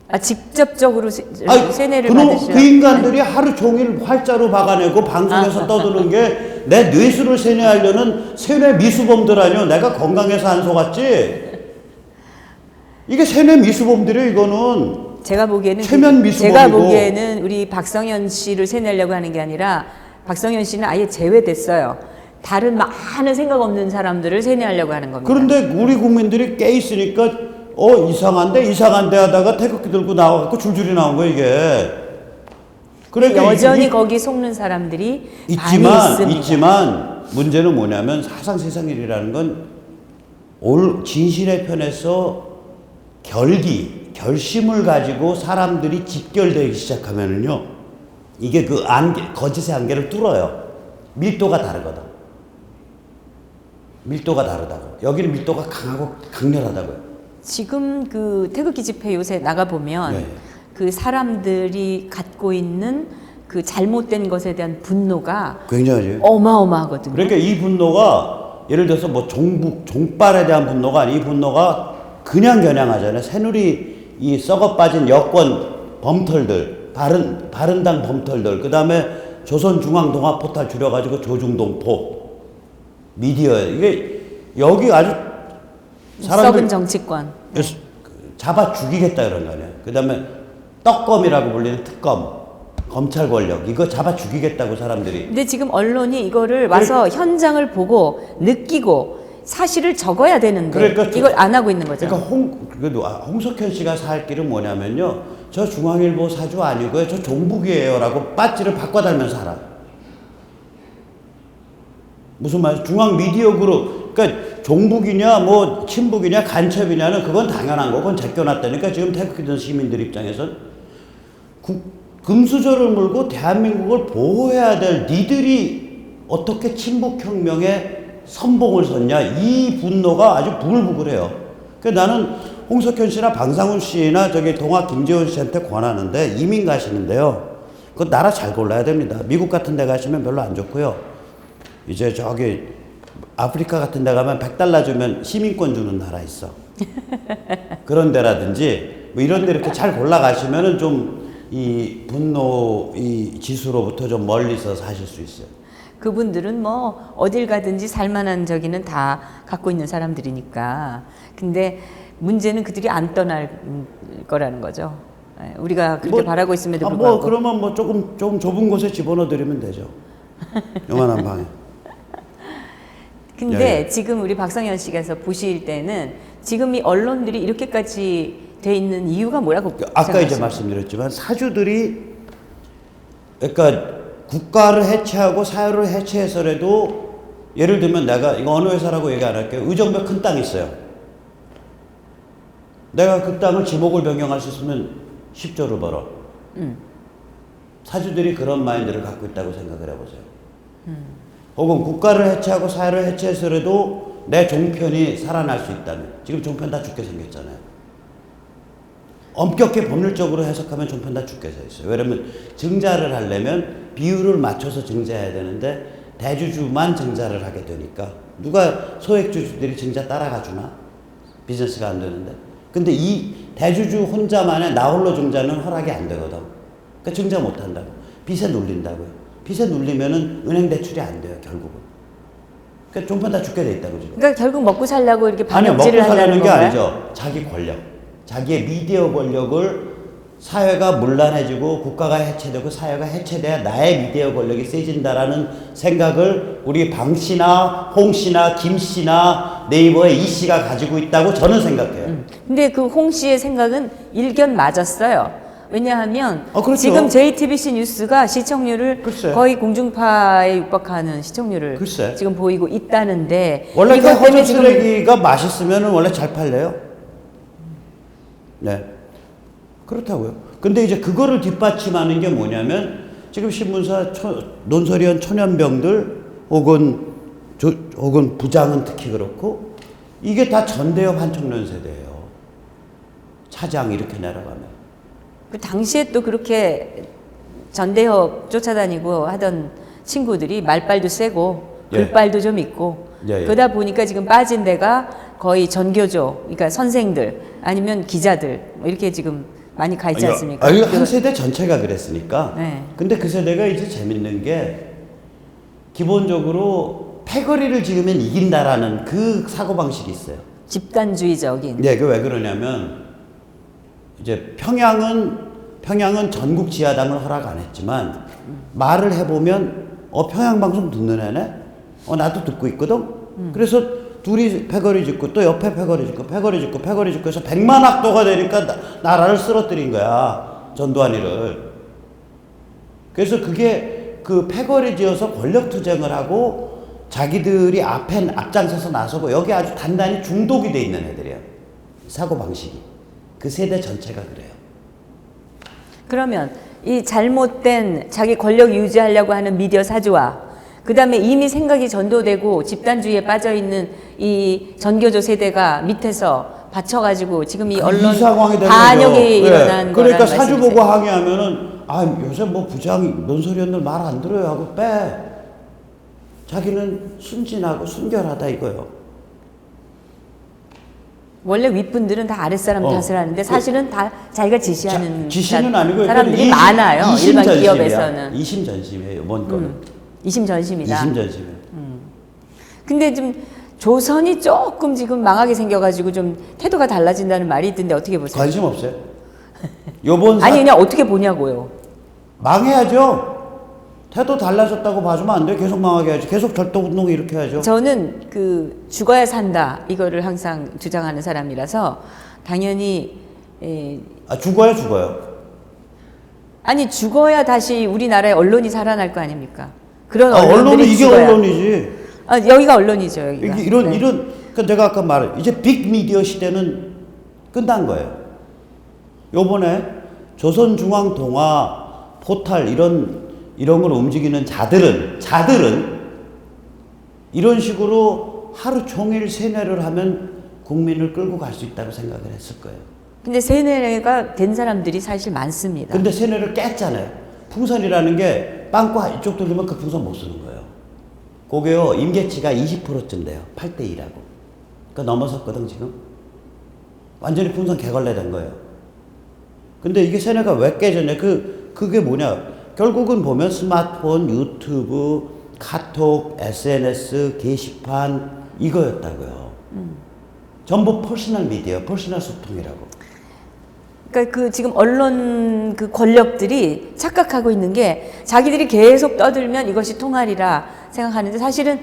아, 직접적으로 세뇌를 그놈, 받으시라. 그 인간들이 하루 종일 활자로 박아내고 방송에서 떠드는 게 내 뇌수를 세뇌하려는 세뇌 미수범들 아니요. 내가 건강해서 안 속았지. 이게 세뇌 미수범들이에요. 이거는 제가 보기에는 최면 미수범이고. 제가 보기에는 우리 박성현 씨를 세뇌하려고 하는 게 아니라 박성현 씨는 아예 제외됐어요. 다른 많은 생각 없는 사람들을 세뇌하려고 하는 겁니다. 그런데 우리 국민들이 깨 있으니까 이상한데 하다가 태극기 들고 나와갖고 줄줄이 나온 거예요, 이게. 그러니까 여전히 거기 속는 사람들이 많이 있습니다. 있지만 문제는 뭐냐면 사상 세상일이라는 건 진실의 편에서 결심을 가지고 사람들이 집결되기 시작하면은요, 이게 그 거짓의 안개를 뚫어요. 밀도가 다르거든. 밀도가 다르다고. 여기는 밀도가 강하고 강렬하다고요. 지금 그 태극기 집회 요새 나가 보면 네. 그 사람들이 갖고 있는 그 잘못된 것에 대한 분노가 굉장하죠. 어마어마하거든요. 그러니까 이 분노가 예를 들어서 뭐 종빨에 대한 분노가 아니, 이 분노가 그냥 겨냥하잖아요. 새누리 이 썩어 빠진 여권 범털들, 바른당 범털들, 그 다음에 조선중앙동아포탈 줄여가지고 조중동포 미디어, 이게 여기 아주 썩은 정치권. 잡아 죽이겠다 그런 거 아니에요. 그 다음에 떡검이라고 불리는 특검, 검찰 권력, 이거 잡아 죽이겠다고 사람들이. 근데 지금 언론이 이거를 와서 현장을 보고 느끼고 사실을 적어야 되는데 그러니까 이걸 안 하고 있는 거죠. 그러니까 홍석현 씨가 살 길은 뭐냐면요, 저 중앙일보 사주 아니고요, 저 종북이에요라고 빠지를 바꿔달면서 살아. 무슨 말이야? 중앙미디어그룹, 그러니까 종북이냐 뭐 친북이냐 간첩이냐는 그건 당연한 거고, 그건 제껴놨다니까. 지금 태극기 든 시민들 입장에선 금수저를 물고 대한민국을 보호해야 될 니들이 어떻게 친북혁명에 선봉을 섰냐, 이 분노가 아주 부글부글해요. 그러니까 나는 홍석현 씨나 방상훈 씨나 저기 동아 김재원 씨한테 권하는데, 이민 가시는데요, 그거 나라 잘 골라야 됩니다. 미국 같은 데 가시면 별로 안 좋고요. 이제 저기 아프리카 같은 데 가면 $100 주면 시민권 주는 나라 있어. 그런 데라든지 뭐 이런 데 이렇게 잘 골라 가시면은 좀 이 분노 이 지수로부터 좀 멀리서 사실 수 있어요. 그분들은 뭐 어딜 가든지 살만한 저기는 다 갖고 있는 사람들이니까. 근데 문제는 그들이 안 떠날 거라는 거죠. 우리가 그렇게 바라고 있음에도 불구하고. 그러면 뭐 조금 좁은 곳에 집어넣어 드리면 되죠. 요만한 방에. 근데 예. 지금 우리 박성현 씨께서 보실 때는 지금 이 언론들이 이렇게까지 돼 있는 이유가 뭐라고 아까 생각하십니까? 이제 말씀드렸지만 사주들이, 그러니까 국가를 해체하고 사회를 해체해서라도, 예를 들면 내가 이거 어느 회사라고 얘기 안 할게요. 의정부에 큰 땅이 있어요. 내가 그 땅을 지목을 변경할 수 있으면 10조를 벌어. 사주들이 그런 마인드를 갖고 있다고 생각을 해보세요. 혹은 국가를 해체하고 사회를 해체해서라도 내 종편이 살아날 수 있다면, 지금 종편 다 죽게 생겼잖아요. 엄격히 법률적으로 해석하면 종편 다 죽게 돼 있어요. 왜냐면 증자를 하려면 비율을 맞춰서 증자해야 되는데 대주주만 증자를 하게 되니까, 누가 소액주주들이 증자 따라가 주나? 비즈니스가 안 되는데. 근데 이 대주주 혼자만의 나홀로 증자는 허락이 안 되거든. 그러니까 증자 못 한다고. 빚에 눌린다고요. 빚에 눌리면은 은행 대출이 안 돼요, 결국은. 그러니까 종편 다 죽게 돼 있다고 지금. 그러니까 결국 먹고 살려고 이렇게 아니요, 먹고 방역질을 한다는 살려는 게 건가요? 아니죠. 자기 권력. 자기의 미디어 권력을, 사회가 문란해지고 국가가 해체되고 사회가 해체돼야 나의 미디어 권력이 세진다라는 생각을 우리 방 씨나 홍 씨나 김 씨나 네이버의 이 씨가 가지고 있다고 저는 생각해요. 근데 그 홍 씨의 생각은 일견 맞았어요. 왜냐하면 그렇죠. 지금 JTBC 뉴스가 시청률을 글쎄. 거의 공중파에 육박하는 시청률을 글쎄. 지금 보이고 있다는데, 원래 이것 때문에 허접 지금 쓰레기가 맛있으면 원래 잘 팔려요. 네. 그렇다고요. 근데 이제 그거를 뒷받침하는 게 뭐냐면, 지금 신문사 논설위원 초년병들 혹은 부장은 특히 그렇고 이게 다 전대협 한청년 세대예요. 차장 이렇게 내려가면. 그 당시에 또 그렇게 전대협 쫓아다니고 하던 친구들이 말빨도 세고 글빨도 좀 있고 그러다 보니까 지금 빠진 데가 거의 전교조, 그러니까 선생들 아니면 기자들 뭐 이렇게 지금 많이 가 있지 않습니까? 한 세대 전체가 그랬으니까. 네. 근데 그 세대가 이제 재밌는 게 기본적으로 패거리를 지으면 이긴다라는 그 사고방식이 있어요. 집단주의적인. 네, 그 왜 그러냐면 이제 평양은 전국 지하당을 허락 안 했지만 말을 해보면 평양 방송 듣는 애네? 나도 듣고 있거든? 그래서 둘이 패거리 짓고 또 옆에 패거리 짓고 해서 100만 학도가 되니까 나라를 쓰러뜨린 거야. 전두환이를. 그래서 그게 그 패거리 지어서 권력 투쟁을 하고 자기들이 앞장서서 나서고 여기 아주 단단히 중독이 돼 있는 애들이야. 사고방식이. 그 세대 전체가 그래요. 그러면 이 잘못된 자기 권력 유지하려고 하는 미디어 사주와 그 다음에 이미 생각이 전도되고 집단주의에 빠져있는 이 전교조 세대가 밑에서 받쳐가지고 지금 이 언론 반역이 일어난 거라는 그러니까 사주 말씀이세요? 보고 항의하면은 요새 뭐 부장 논설위원들 말 안 들어요 하고 빼. 자기는 순진하고 순결하다 이거요. 원래 윗분들은 다 아랫사람 탓을 하는데 사실은 다 자기가 지시하는 지시는 아니고 사람들이 많아요. 일반 기업에서는. 이심전심이에요. 뭔 거는. 이심전심이다. 이심전심이에요. 근데 좀 조선이 조금 지금 망하게 생겨가지고 좀 태도가 달라진다는 말이 있던데 어떻게 보세요? 관심 없어요. 요번 아니 그냥 어떻게 보냐고요. 망해야죠. 태도 달라졌다고 봐주면 안 돼요. 계속 망하게 해야지. 계속 절도운동 이렇게 해야죠. 저는 그 죽어야 산다 이거를 항상 주장하는 사람이라서 당연히 죽어요. 아니 죽어야 다시 우리나라의 언론이 살아날 거 아닙니까? 그런 언론은 이게 죽어야. 언론이지. 여기가 언론이죠. 여기가. 이런 그러니까 내가 아까 말한 이제 빅미디어 시대는 끝난 거예요. 요번에 조선중앙동화 포탈 이런 걸 움직이는 자들은 이런 식으로 하루 종일 세뇌를 하면 국민을 끌고 갈 수 있다고 생각을 했을 거예요. 근데 세뇌가 된 사람들이 사실 많습니다. 근데 세뇌를 깼잖아요. 풍선이라는 게 빵꾸 이쪽 돌리면 그 풍선 못 쓰는 거예요. 그게요, 임계치가 20%쯤 돼요. 8대2라고. 그러니까 넘어섰거든, 지금. 완전히 풍선 개걸레 된 거예요. 근데 이게 세뇌가 왜 깨졌냐? 그게 뭐냐? 결국은 보면 스마트폰, 유튜브, 카톡, SNS, 게시판 이거였다고요. 전부 퍼스널 미디어, 퍼스널 소통이라고. 그러니까 그 지금 언론 그 권력들이 착각하고 있는 게 자기들이 계속 떠들면 이것이 통하리라 생각하는데 사실은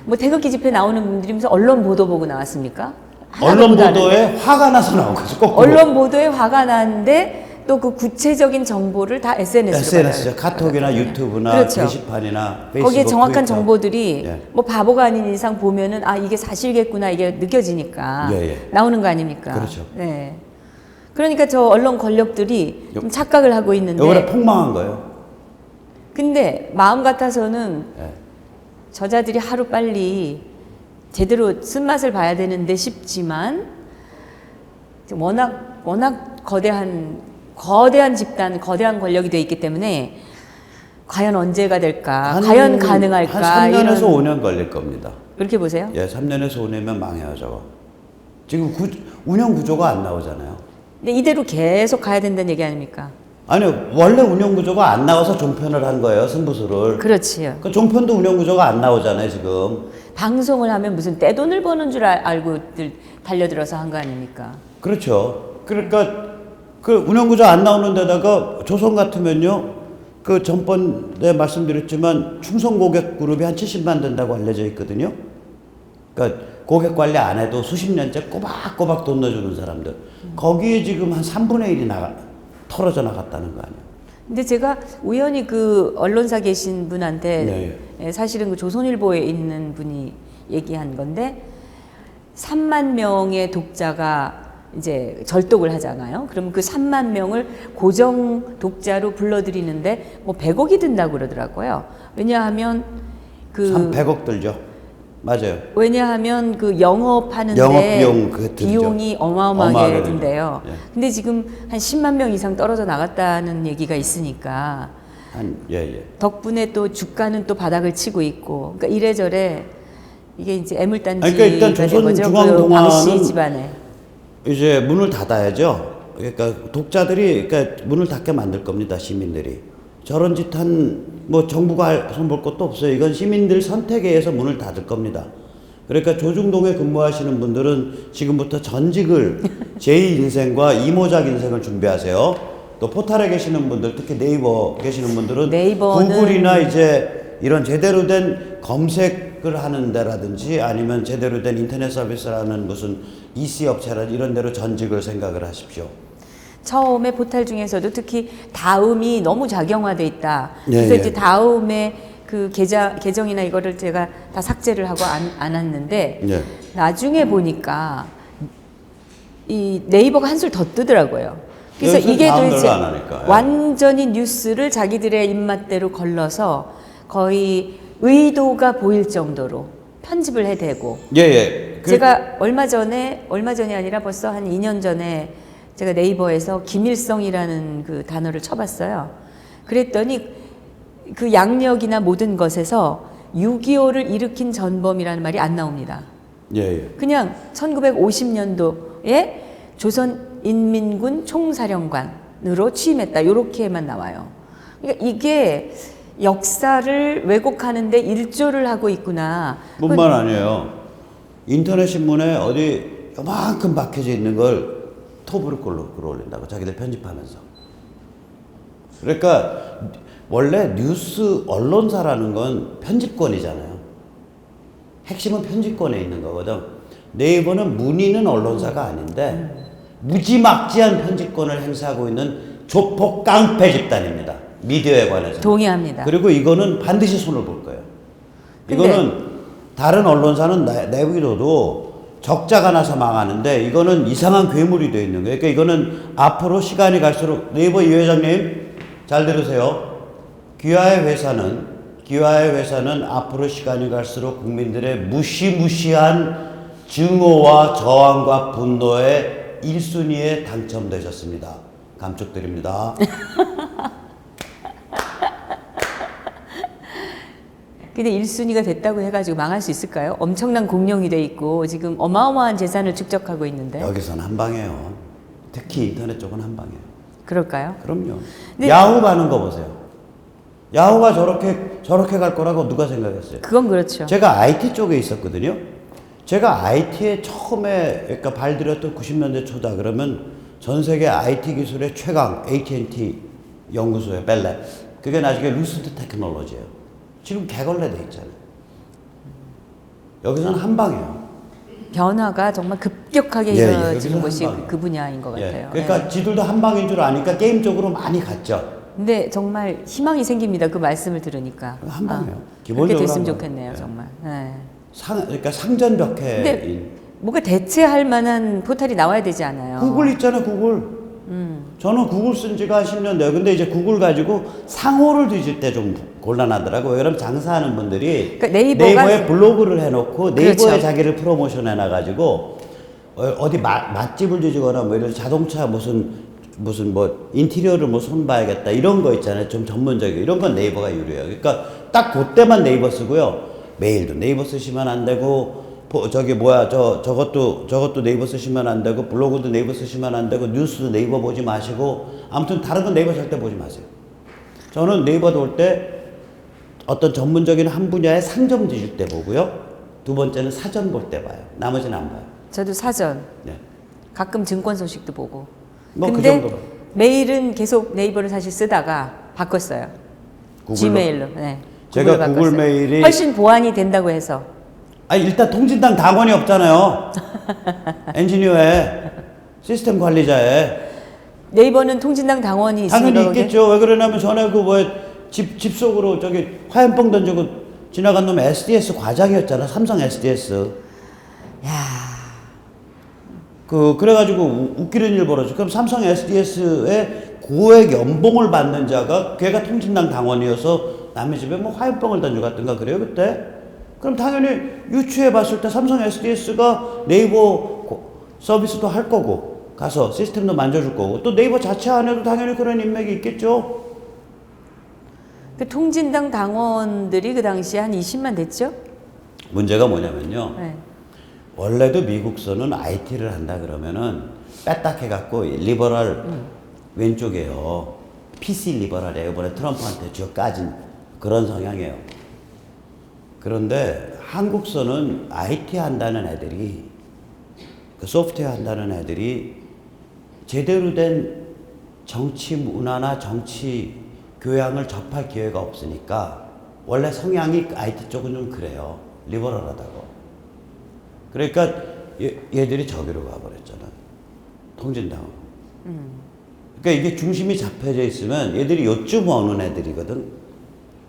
뭐 태극기 집회 나오는 분들이 무슨 언론 보도 보고 나왔습니까? 언론 보도에 화가 나서 나온 거죠. 거꾸로. 언론 보도에 화가 나는데 또 그 구체적인 정보를 다 SNS죠. 카톡이나 유튜브나 그렇죠. 게시판이나 페이스북, 거기에 정확한 트위터. 정보들이 뭐 바보가 아닌 이상 보면은 이게 사실겠구나 이게 느껴지니까 나오는 거 아닙니까? 그렇죠. 네. 그러니까 저 언론 권력들이 좀 착각을 하고 있는데 요번에 폭망한 거예요. 근데 마음 같아서는 저자들이 하루 빨리 제대로 쓴맛을 봐야 되는데 싶지만 워낙 거대한 집단, 거대한 권력이 돼 있기 때문에 과연 언제가 될까? 과연 가능할까? 한 3년에서 5년 걸릴 겁니다. 그렇게 보세요? 3년에서 5년이면 망해요, 저거. 지금 운영 구조가 안 나오잖아요. 근데 이대로 계속 가야 된다는 얘기 아닙니까? 아니요, 원래 운영 구조가 안 나와서 종편을 한 거예요, 승부수를. 그렇지요. 그 종편도 운영 구조가 안 나오잖아요, 지금. 방송을 하면 무슨 떼돈을 버는 줄 알고 달려들어서 한 거 아닙니까? 그렇죠. 그러니까 그 운영 구조 안 나오는 데다가 조선 같으면요, 그 전번에 말씀드렸지만 충성 고객 그룹이 한 70만 된다고 알려져 있거든요. 그러니까 고객 관리 안 해도 수십 년째 꼬박꼬박 돈 넣어주는 사람들. 거기에 지금 한 3분의 1이 털어져 나갔다는 거 아니에요. 근데 제가 우연히 그 언론사 계신 분한테 사실은 그 조선일보에 있는 분이 얘기한 건데 3만 명의 독자가 이제 절독을 하잖아요. 그럼 그 3만 명을 고정 독자로 불러들이는데 뭐 100억이 든다고 그러더라고요. 왜냐하면 그 100억 들죠. 맞아요. 왜냐하면 그 영업하는데 영업 비용 그 들죠. 비용이 어마어마하게 어마어마하게 든대요. 예. 근데 지금 한 10만 명 이상 떨어져 나갔다는 얘기가 있으니까 예. 덕분에 또 주가는 또 바닥을 치고 있고, 그러니까 이래저래 이게 이제 애물단지가 그러니까 일단 된 거죠. 그 조선중앙동화는 광씨 집안에. 이제 문을 닫아야죠. 그러니까 독자들이 그러니까 문을 닫게 만들 겁니다. 시민들이. 저런 짓 한 뭐 정부가 손볼 것도 없어요. 이건 시민들 선택에 의해서 문을 닫을 겁니다. 그러니까 조중동에 근무하시는 분들은 지금부터 전직을 제2 인생과 이모작 인생을 준비하세요. 또 포탈에 계시는 분들, 특히 네이버 계시는 분들은 구글이나 이제 이런 제대로 된 검색을 하는 데라든지 아니면 제대로 된 인터넷 서비스를 하는 무슨 EC 업체라 이런 데로 전직을 생각을 하십시오. 처음에 포탈 중에서도 특히 다음이 너무 작용화돼 있다. 예, 그래서 예. 이제 다음에 그 계정이나 이거를 제가 다 삭제를 하고 안 왔는데 예. 나중에 보니까 이 네이버가 한술 더 뜨더라고요. 그래서 여기서 이게 다운로드 도대체 안 하니까, 예. 완전히 뉴스를 자기들의 입맛대로 걸러서 거의 의도가 보일 정도로 편집을 해대고 예. 제가 얼마 전이 아니라 벌써 한 2년 전에 제가 네이버에서 김일성이라는 그 단어를 쳐봤어요. 그랬더니 그 양력이나 모든 것에서 6.25를 일으킨 전범이라는 말이 안 나옵니다. 예. 그냥 1950년도에 조선인민군 총사령관으로 취임했다. 이렇게만 나와요. 그러니까 이게 역사를 왜곡하는데 일조를 하고 있구나. 뿐만 아니에요. 인터넷 신문에 어디 요만큼 박혀져 있는 걸 톱으로 끌어올린다고 자기들 편집하면서. 그러니까 원래 뉴스 언론사라는 건 편집권이잖아요. 핵심은 편집권에 있는 거거든. 네이버는 문의는 언론사가 아닌데 무지막지한 편집권을 행사하고 있는 조폭 깡패 집단입니다. 미디어에 관해서. 동의합니다. 그리고 이거는 반드시 손을 볼 거예요. 이거는 다른 언론사는 내비둬도 적자가 나서 망하는데 이거는 이상한 괴물이 되어 있는 거예요. 그러니까 이거는 앞으로 시간이 갈수록 네이버 이 회장님 잘 들으세요. 귀하의 회사는 앞으로 시간이 갈수록 국민들의 무시무시한 증오와 저항과 분노의 1순위에 당첨되셨습니다. 감축드립니다. 근데 1순위가 됐다고 해가지고 망할 수 있을까요? 엄청난 공룡이 돼 있고 지금 어마어마한 재산을 축적하고 있는데. 여기서는 한 방이에요. 특히 인터넷 쪽은 한 방이에요. 그럴까요? 그럼요. 근데 야후 가는 거 보세요. 야후가 저렇게 갈 거라고 누가 생각했어요? 그건 그렇죠. 제가 IT 쪽에 있었거든요. 제가 IT에 처음에 그러니까 발들였던 90년대 초다 그러면 전 세계 IT 기술의 최강 AT&T 연구소의 벨랩. 그게 나중에 루스트 테크놀로지예요. 지금 개걸레돼 있잖아요. 여기서는 한 방이에요. 변화가 정말 급격하게 예, 이루어지는 여기서는 것이 한 방이에요. 그 분야인 것 같아요. 그러니까 지들도 한 방인 줄 아니까 게임 쪽으로 많이 갔죠. 근데 정말 희망이 생깁니다. 그 말씀을 들으니까. 한 방이에요. 그렇게 기본적으로 됐으면 한 방. 좋겠네요, 예. 정말. 네. 그러니까 상전벽해인. 근데 뭔가 대체할 만한 포탈이 나와야 되지 않아요? 구글 있잖아요, 구글. 저는 구글 쓴 지가 한 10년 돼요. 근데 이제 구글 가지고 상호를 뒤질 때 좀 곤란하더라고요. 왜냐면 장사하는 분들이 그러니까 네이버에 블로그를 해놓고 네이버에 그렇죠. 자기를 프로모션 해놔가지고 어디 맛집을 뒤지거나 뭐 이런 자동차 무슨 뭐 인테리어를 뭐 손봐야겠다 이런 거 있잖아요. 좀 전문적이고 이런 건 네이버가 유리해요. 그러니까 딱 그때만 네이버 쓰고요. 메일도 네이버 쓰시면 안 되고 저것도 네이버 쓰시면 안 되고 블로그도 네이버 쓰시면 안 되고 뉴스도 네이버 보지 마시고 아무튼 다른 건 네이버 절대 보지 마세요. 저는 네이버 볼 때 어떤 전문적인 한 분야의 상점 뒤질 때 보고요. 두 번째는 사전 볼 때 봐요. 나머지는 안 봐요. 저도 사전. 네. 가끔 증권 소식도 보고. 뭐 그 근데 정도로. 메일은 계속 네이버를 사실 쓰다가 바꿨어요. 구글로? 지메일로. 네. 제가 구글로 구글 바꿨어요. 메일이 훨씬 보안이 된다고 해서. 아니 일단 통진당 당원이 없잖아요. 엔지니어에 시스템 관리자에 네이버는 통진당 당원이 있으니까 당연히 거기에? 있겠죠. 왜 그러냐면 전에 집 속으로 저기 화염병 던지고 지나간 놈 SDS 과장이었잖아. 삼성 SDS. 야. 그래가지고 웃기는 일 벌어져. 그럼 삼성 SDS의 고액 연봉을 받는 자가 걔가 통진당 당원이어서 남의 집에 뭐 화염병을 던져갔던가 그래요 그때? 그럼 당연히 유추해 봤을 때 삼성 SDS가 네이버 서비스도 할 거고 가서 시스템도 만져줄 거고 또 네이버 자체 안에도 당연히 그런 인맥이 있겠죠. 그 통진당 당원들이 그 당시에 한 20만 됐죠? 문제가 뭐냐면요. 네. 원래도 미국서는 IT를 한다 그러면은 빼딱 해갖고 리버럴 왼쪽이에요. PC 리버럴이에요. 이번에 트럼프한테 쥐어 까진 그런 성향이에요. 그런데 한국서는 IT 한다는 애들이 그 소프트웨어 한다는 애들이 제대로 된 정치 문화나 정치 교양을 접할 기회가 없으니까 원래 성향이 IT 쪽은 좀 그래요. 리버럴하다고. 그러니까 얘들이 저기로 가버렸잖아. 통진당으로. 그러니까 이게 중심이 잡혀져 있으면 얘들이 요쯤 오는 애들이거든.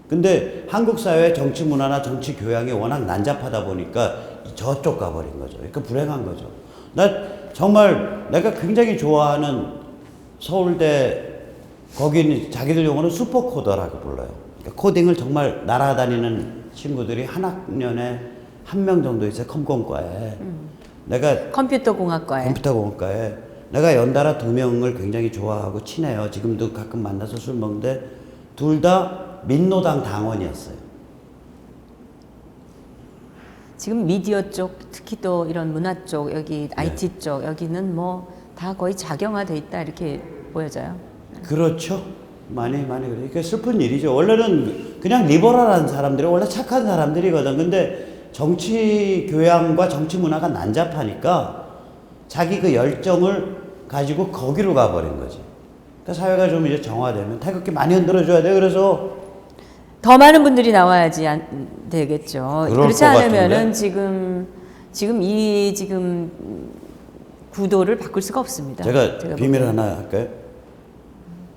근데 한국 사회 정치 문화나 정치 교양이 워낙 난잡하다 보니까 저쪽 가버린 거죠. 그러니까 불행한 거죠. 나 정말 내가 굉장히 좋아하는 서울대 거기는 자기들 용어는 슈퍼코더라고 불러요. 그러니까 코딩을 정말 날아다니는 친구들이 한 학년에 1명 정도 있어요. 컴공과에. 내가 컴퓨터공학과에. 컴퓨터공학과에 내가 연달아 2명을 굉장히 좋아하고 친해요. 지금도 가끔 만나서 술 먹는데 둘 다 민노당 당원이었어요. 지금 미디어 쪽, 특히 또 이런 문화 쪽, 여기 IT 쪽, 여기는 뭐 다 거의 작용화돼 있다 이렇게 보여져요. 그렇죠. 많이 그래. 그러니까 슬픈 일이죠. 원래는 그냥 리버럴한 사람들이 원래 착한 사람들이거든. 근데 정치 교양과 정치 문화가 난잡하니까 자기 그 열정을 가지고 거기로 가버린 거지. 그러니까 사회가 좀 이제 정화되면 태극기 많이 흔들어줘야 돼. 그래서 더 많은 분들이 나와야지 되겠죠. 그럴 그렇지 것 않으면은 같은데? 지금 구도를 바꿀 수가 없습니다. 제가 비밀 보기에는. 하나 할까요?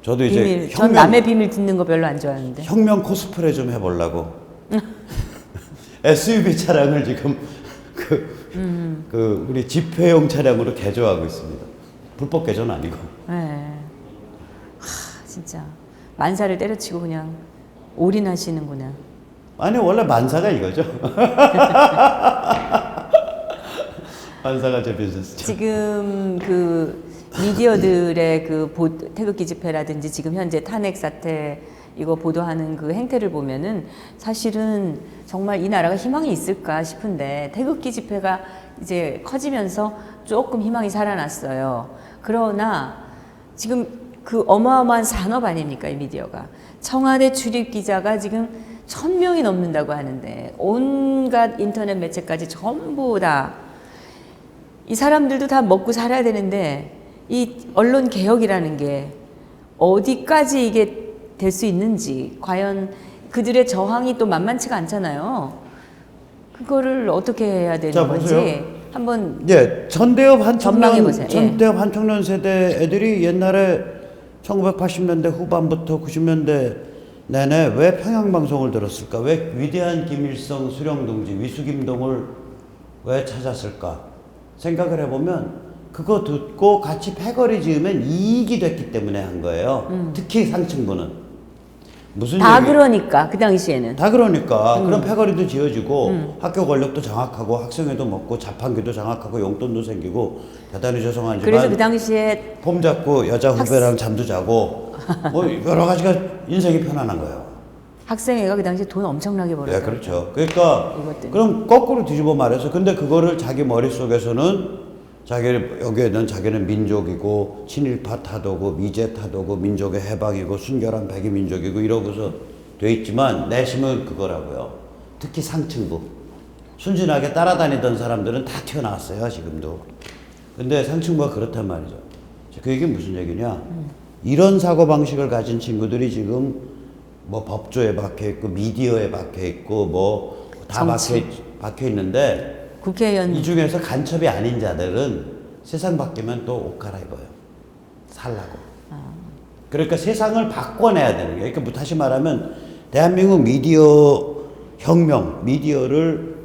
저도 이제 비밀. 전 남의 비밀 듣는 거 별로 안 좋아하는데. 혁명 코스프레 좀 해보려고 SUV 차량을 지금 우리 집회용 차량으로 개조하고 있습니다. 불법 개조는 아니고. 네. 진짜 만사를 때려치고 그냥 올인하시는구나. 아니 원래 만사가 이거죠. 만사가 제 비즈니스죠. 지금 그 미디어들의 그 태극기 집회라든지 지금 현재 탄핵 사태 이거 보도하는 그 행태를 보면은 사실은 정말 이 나라가 희망이 있을까 싶은데 태극기 집회가 이제 커지면서 조금 희망이 살아났어요. 그러나 지금 그 어마어마한 산업 아닙니까 이 미디어가. 청와대 출입 기자가 지금 1000명이 넘는다고 하는데 온갖 인터넷 매체까지 전부 다 이 사람들도 다 먹고 살아야 되는데 이 언론 개혁이라는 게 어디까지 이게 될 수 있는지 과연 그들의 저항이 또 만만치가 않잖아요. 그거를 어떻게 해야 되는 자, 건지 보세요. 한번 전대협 전망해 한청년 보세요. 전대협 한청년 세대 애들이 옛날에 1980년대 후반부터 90년대 내내 왜 평양 방송을 들었을까? 왜 위대한 김일성 수령동지 위수김동을 왜 찾았을까? 생각을 해보면 그거 듣고 같이 패거리 지으면 이익이 됐기 때문에 한 거예요. 특히 상층부는. 무슨 다 얘기? 그러니까 그 당시에는 다 그러니까 그런 패거리도 지어지고 학교 권력도 장악하고 학생회도 먹고 자판기도 장악하고 용돈도 생기고 대단히 죄송하지만 그래서 그 당시에 폼 잡고 여자 후배랑 잠도 자고 뭐 여러 가지가 인생이 편안한 거예요. 학생회가 그 당시에 돈 엄청나게 벌었어요. 네, 그렇죠. 그러니까 이것 그럼 거꾸로 뒤집어 말해서 근데 그거를 자기 머릿속에서는 여기에는 자기는 민족이고 친일파 타도고 미제 타도고 민족의 해방이고 순결한 백의 민족이고 이러고서 돼 있지만 내심은 그거라고요. 특히 상층부 순진하게 따라다니던 사람들은 다 튀어나왔어요 지금도. 근데 상층부가 그렇단 말이죠. 그 얘기는 무슨 얘기냐? 이런 사고방식을 가진 친구들이 지금 뭐 법조에 박혀있고 미디어에 박혀있고 뭐 다 박혀 있는데 국회의원 이 중에서 간첩이 아닌 자들은 세상 바뀌면 또 옷 갈아입어요. 살라고. 그러니까 세상을 바꿔내야 되는 거예요. 그러니까 다시 말하면 대한민국 미디어 혁명, 미디어를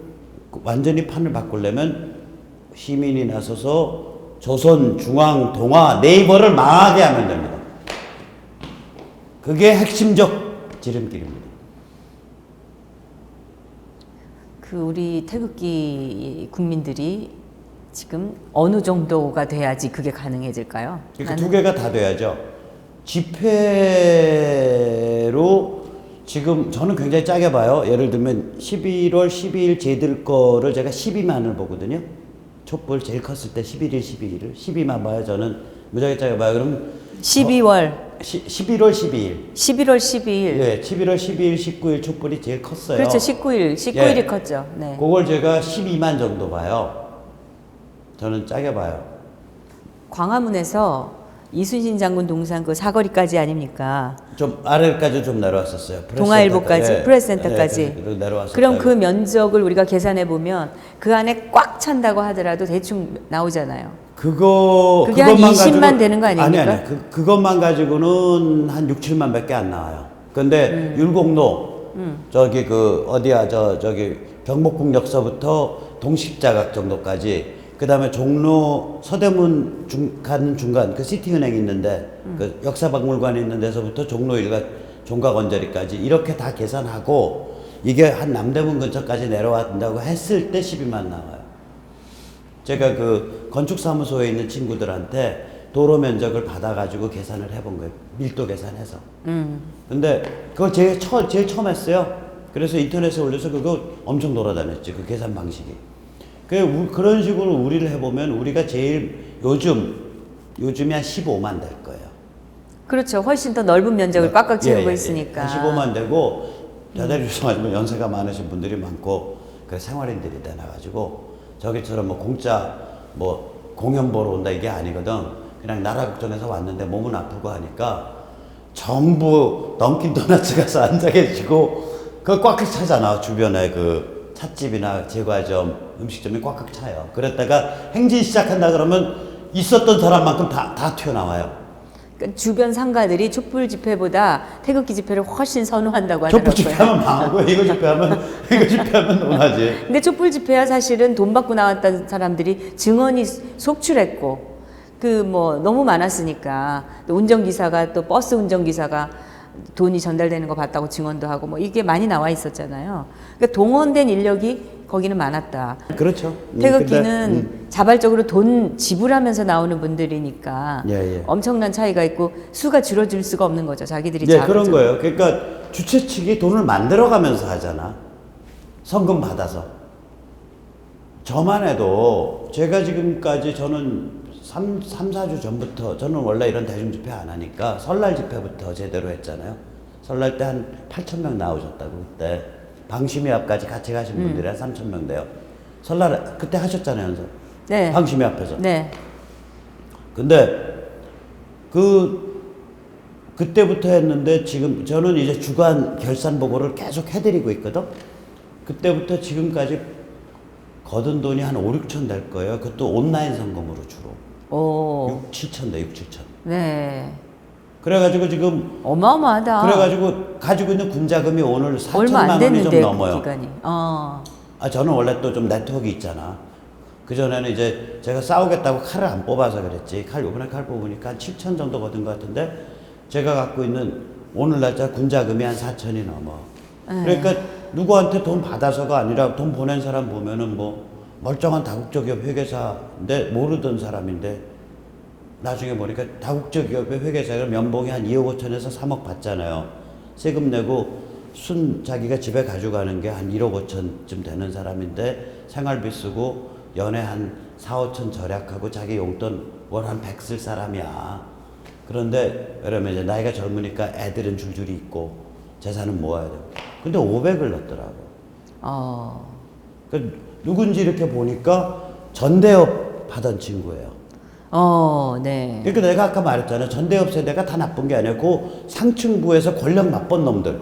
완전히 판을 바꾸려면 시민이 나서서 조선, 중앙, 동아, 네이버를 망하게 하면 됩니다. 그게 핵심적 지름길입니다. 그 우리 태극기 국민들이 지금 어느 정도가 돼야지 그게 가능해질까요? 그러니까 두 개가 다 돼야죠. 집회로 지금 저는 굉장히 짜게 봐요. 예를 들면 11월 12일 쟤들 거를 제가 12만을 보거든요. 촛불 제일 컸을 때 11일, 12일을 12만 봐요. 저는 무지하게 짜게 봐요. 그럼 12월 11월 12일. 11월 12일. 네, 11월 12일, 19일 촛불이 제일 컸어요. 그렇죠. 19일이 예. 컸죠. 네. 그걸 제가 12만 정도 봐요. 저는 짜게 봐요. 광화문에서 이순신 장군 동상 그 사거리까지 아닙니까? 좀 아래까지 좀 내려왔었어요. 동아일보까지, 예, 프레스센터까지. 예, 내려왔었어요. 그럼 그 면적을 우리가 계산해 보면 그 안에 꽉 찬다고 하더라도 대충 나오잖아요. 그게 한 그것만 20만 가지고, 되는 거 아닙니까? 아니. 그것만 가지고는 한 6, 7만 밖에 안 나와요. 근데 율곡로, 저기 그, 어디야, 저기 경복궁역서부터 동십자각 정도까지, 그 다음에 종로 서대문 가는 중간, 그 시티은행 있는데, 그 역사박물관 있는 데서부터 종로 일가 종각원저리까지 이렇게 다 계산하고, 이게 한 남대문 근처까지 내려왔다고 했을 때 12만 나와요. 제가 그 건축사무소에 있는 친구들한테 도로 면적을 받아가지고 계산을 해본 거예요. 밀도 계산해서. 근데 그걸 제일 처음 했어요. 그래서 인터넷에 올려서 그거 엄청 돌아다녔지. 그 계산 방식이. 그런 식으로 우리를 해보면 우리가 제일 요즘이 한 15만 될 거예요. 그렇죠. 훨씬 더 넓은 면적을 꽉꽉 채우고 있으니까. 15만 되고, 대단히 죄송하지만 연세가 많으신 분들이 많고, 그 생활인들이 되나가지고, 저기처럼 뭐 공짜 뭐 공연 보러 온다 이게 아니거든. 그냥 나라 걱정해서 왔는데 몸은 아프고 하니까 전부 던킨 도너츠 가서 앉아 계시고 그거 꽉꽉 차잖아. 주변에 그 찻집이나 제과점 음식점이 꽉꽉 차요. 그랬다가 행진 시작한다 그러면 있었던 사람만큼 다 튀어나와요. 그러니까 주변 상가들이 촛불 집회보다 태극기 집회를 훨씬 선호한다고 하더라고요. 촛불 집회하면 망하고 이거 집회하면 논하지. 근데 촛불 집회야 사실은 돈 받고 나왔던 사람들이 증언이 속출했고 그 뭐 너무 많았으니까 또 운전기사가 또 버스 운전기사가 돈이 전달되는 거 봤다고 증언도 하고 뭐 이게 많이 나와 있었잖아요. 그러니까 동원된 인력이 거기는 많았다. 그렇죠. 태극기는 자발적으로 돈 지불하면서 나오는 분들이니까 예. 엄청난 차이가 있고 수가 줄어들 수가 없는 거죠. 자기들이 예, 그런 거예요. 그러니까 주최 측이 돈을 만들어가면서 하잖아. 성금 받아서. 저만 해도 제가 지금까지 저는 4주 전부터 저는 원래 이런 대중집회 안 하니까 설날 집회부터 제대로 했잖아요. 설날 때 한 8,000명 나오셨다고 그때. 방심위 앞까지 같이 가신 분들이 한 3,000명 돼요. 설날 그때 하셨잖아요, 연설. 네. 방심위 앞에서. 네. 근데 그때부터 했는데 지금 저는 이제 주간 결산 보고를 계속 해드리고 있거든. 그때부터 지금까지 거둔 돈이 한 5, 6천 될 거예요. 그것도 온라인 성금으로 주로. 오. 6, 7천 돼, 6, 7천. 네. 그래가지고 지금 어마어마하다. 그래가지고 가지고 있는 군자금이 오늘 얼마 4천만 안 원이 좀 됐는데 넘어요. 기간이. 저는 원래 또 좀 네트워크 있잖아. 그전에는 이제 제가 싸우겠다고 칼을 안 뽑아서 그랬지. 이번에 칼 뽑으니까 한 7천 정도 거둔 것 같은데 제가 갖고 있는 오늘 날짜 군자금이 한 4천이 넘어. 그러니까 누구한테 돈 받아서가 아니라 돈 보낸 사람 보면은 뭐 멀쩡한 다국적 기업 회계사인데 모르던 사람인데 나중에 보니까 다국적 기업의 회계사가 연봉이 한 2억 5천에서 3억 받잖아요. 세금 내고 자기가 집에 가져가는 게 한 1억 5천쯤 되는 사람인데 생활비 쓰고 연애 한 4, 5천 절약하고 자기 용돈 월 한 100 쓸 사람이야. 그런데 왜냐면 이제 나이가 젊으니까 애들은 줄줄이 있고 재산은 모아야 되고. 근데 500을 넣었더라고. 그 누군지 이렇게 보니까 전대업 하던 친구예요. 네. 그러니까 내가 아까 말했잖아요. 전대업 세대가 다 나쁜 게 아니고 상층부에서 권력 맛본 놈들.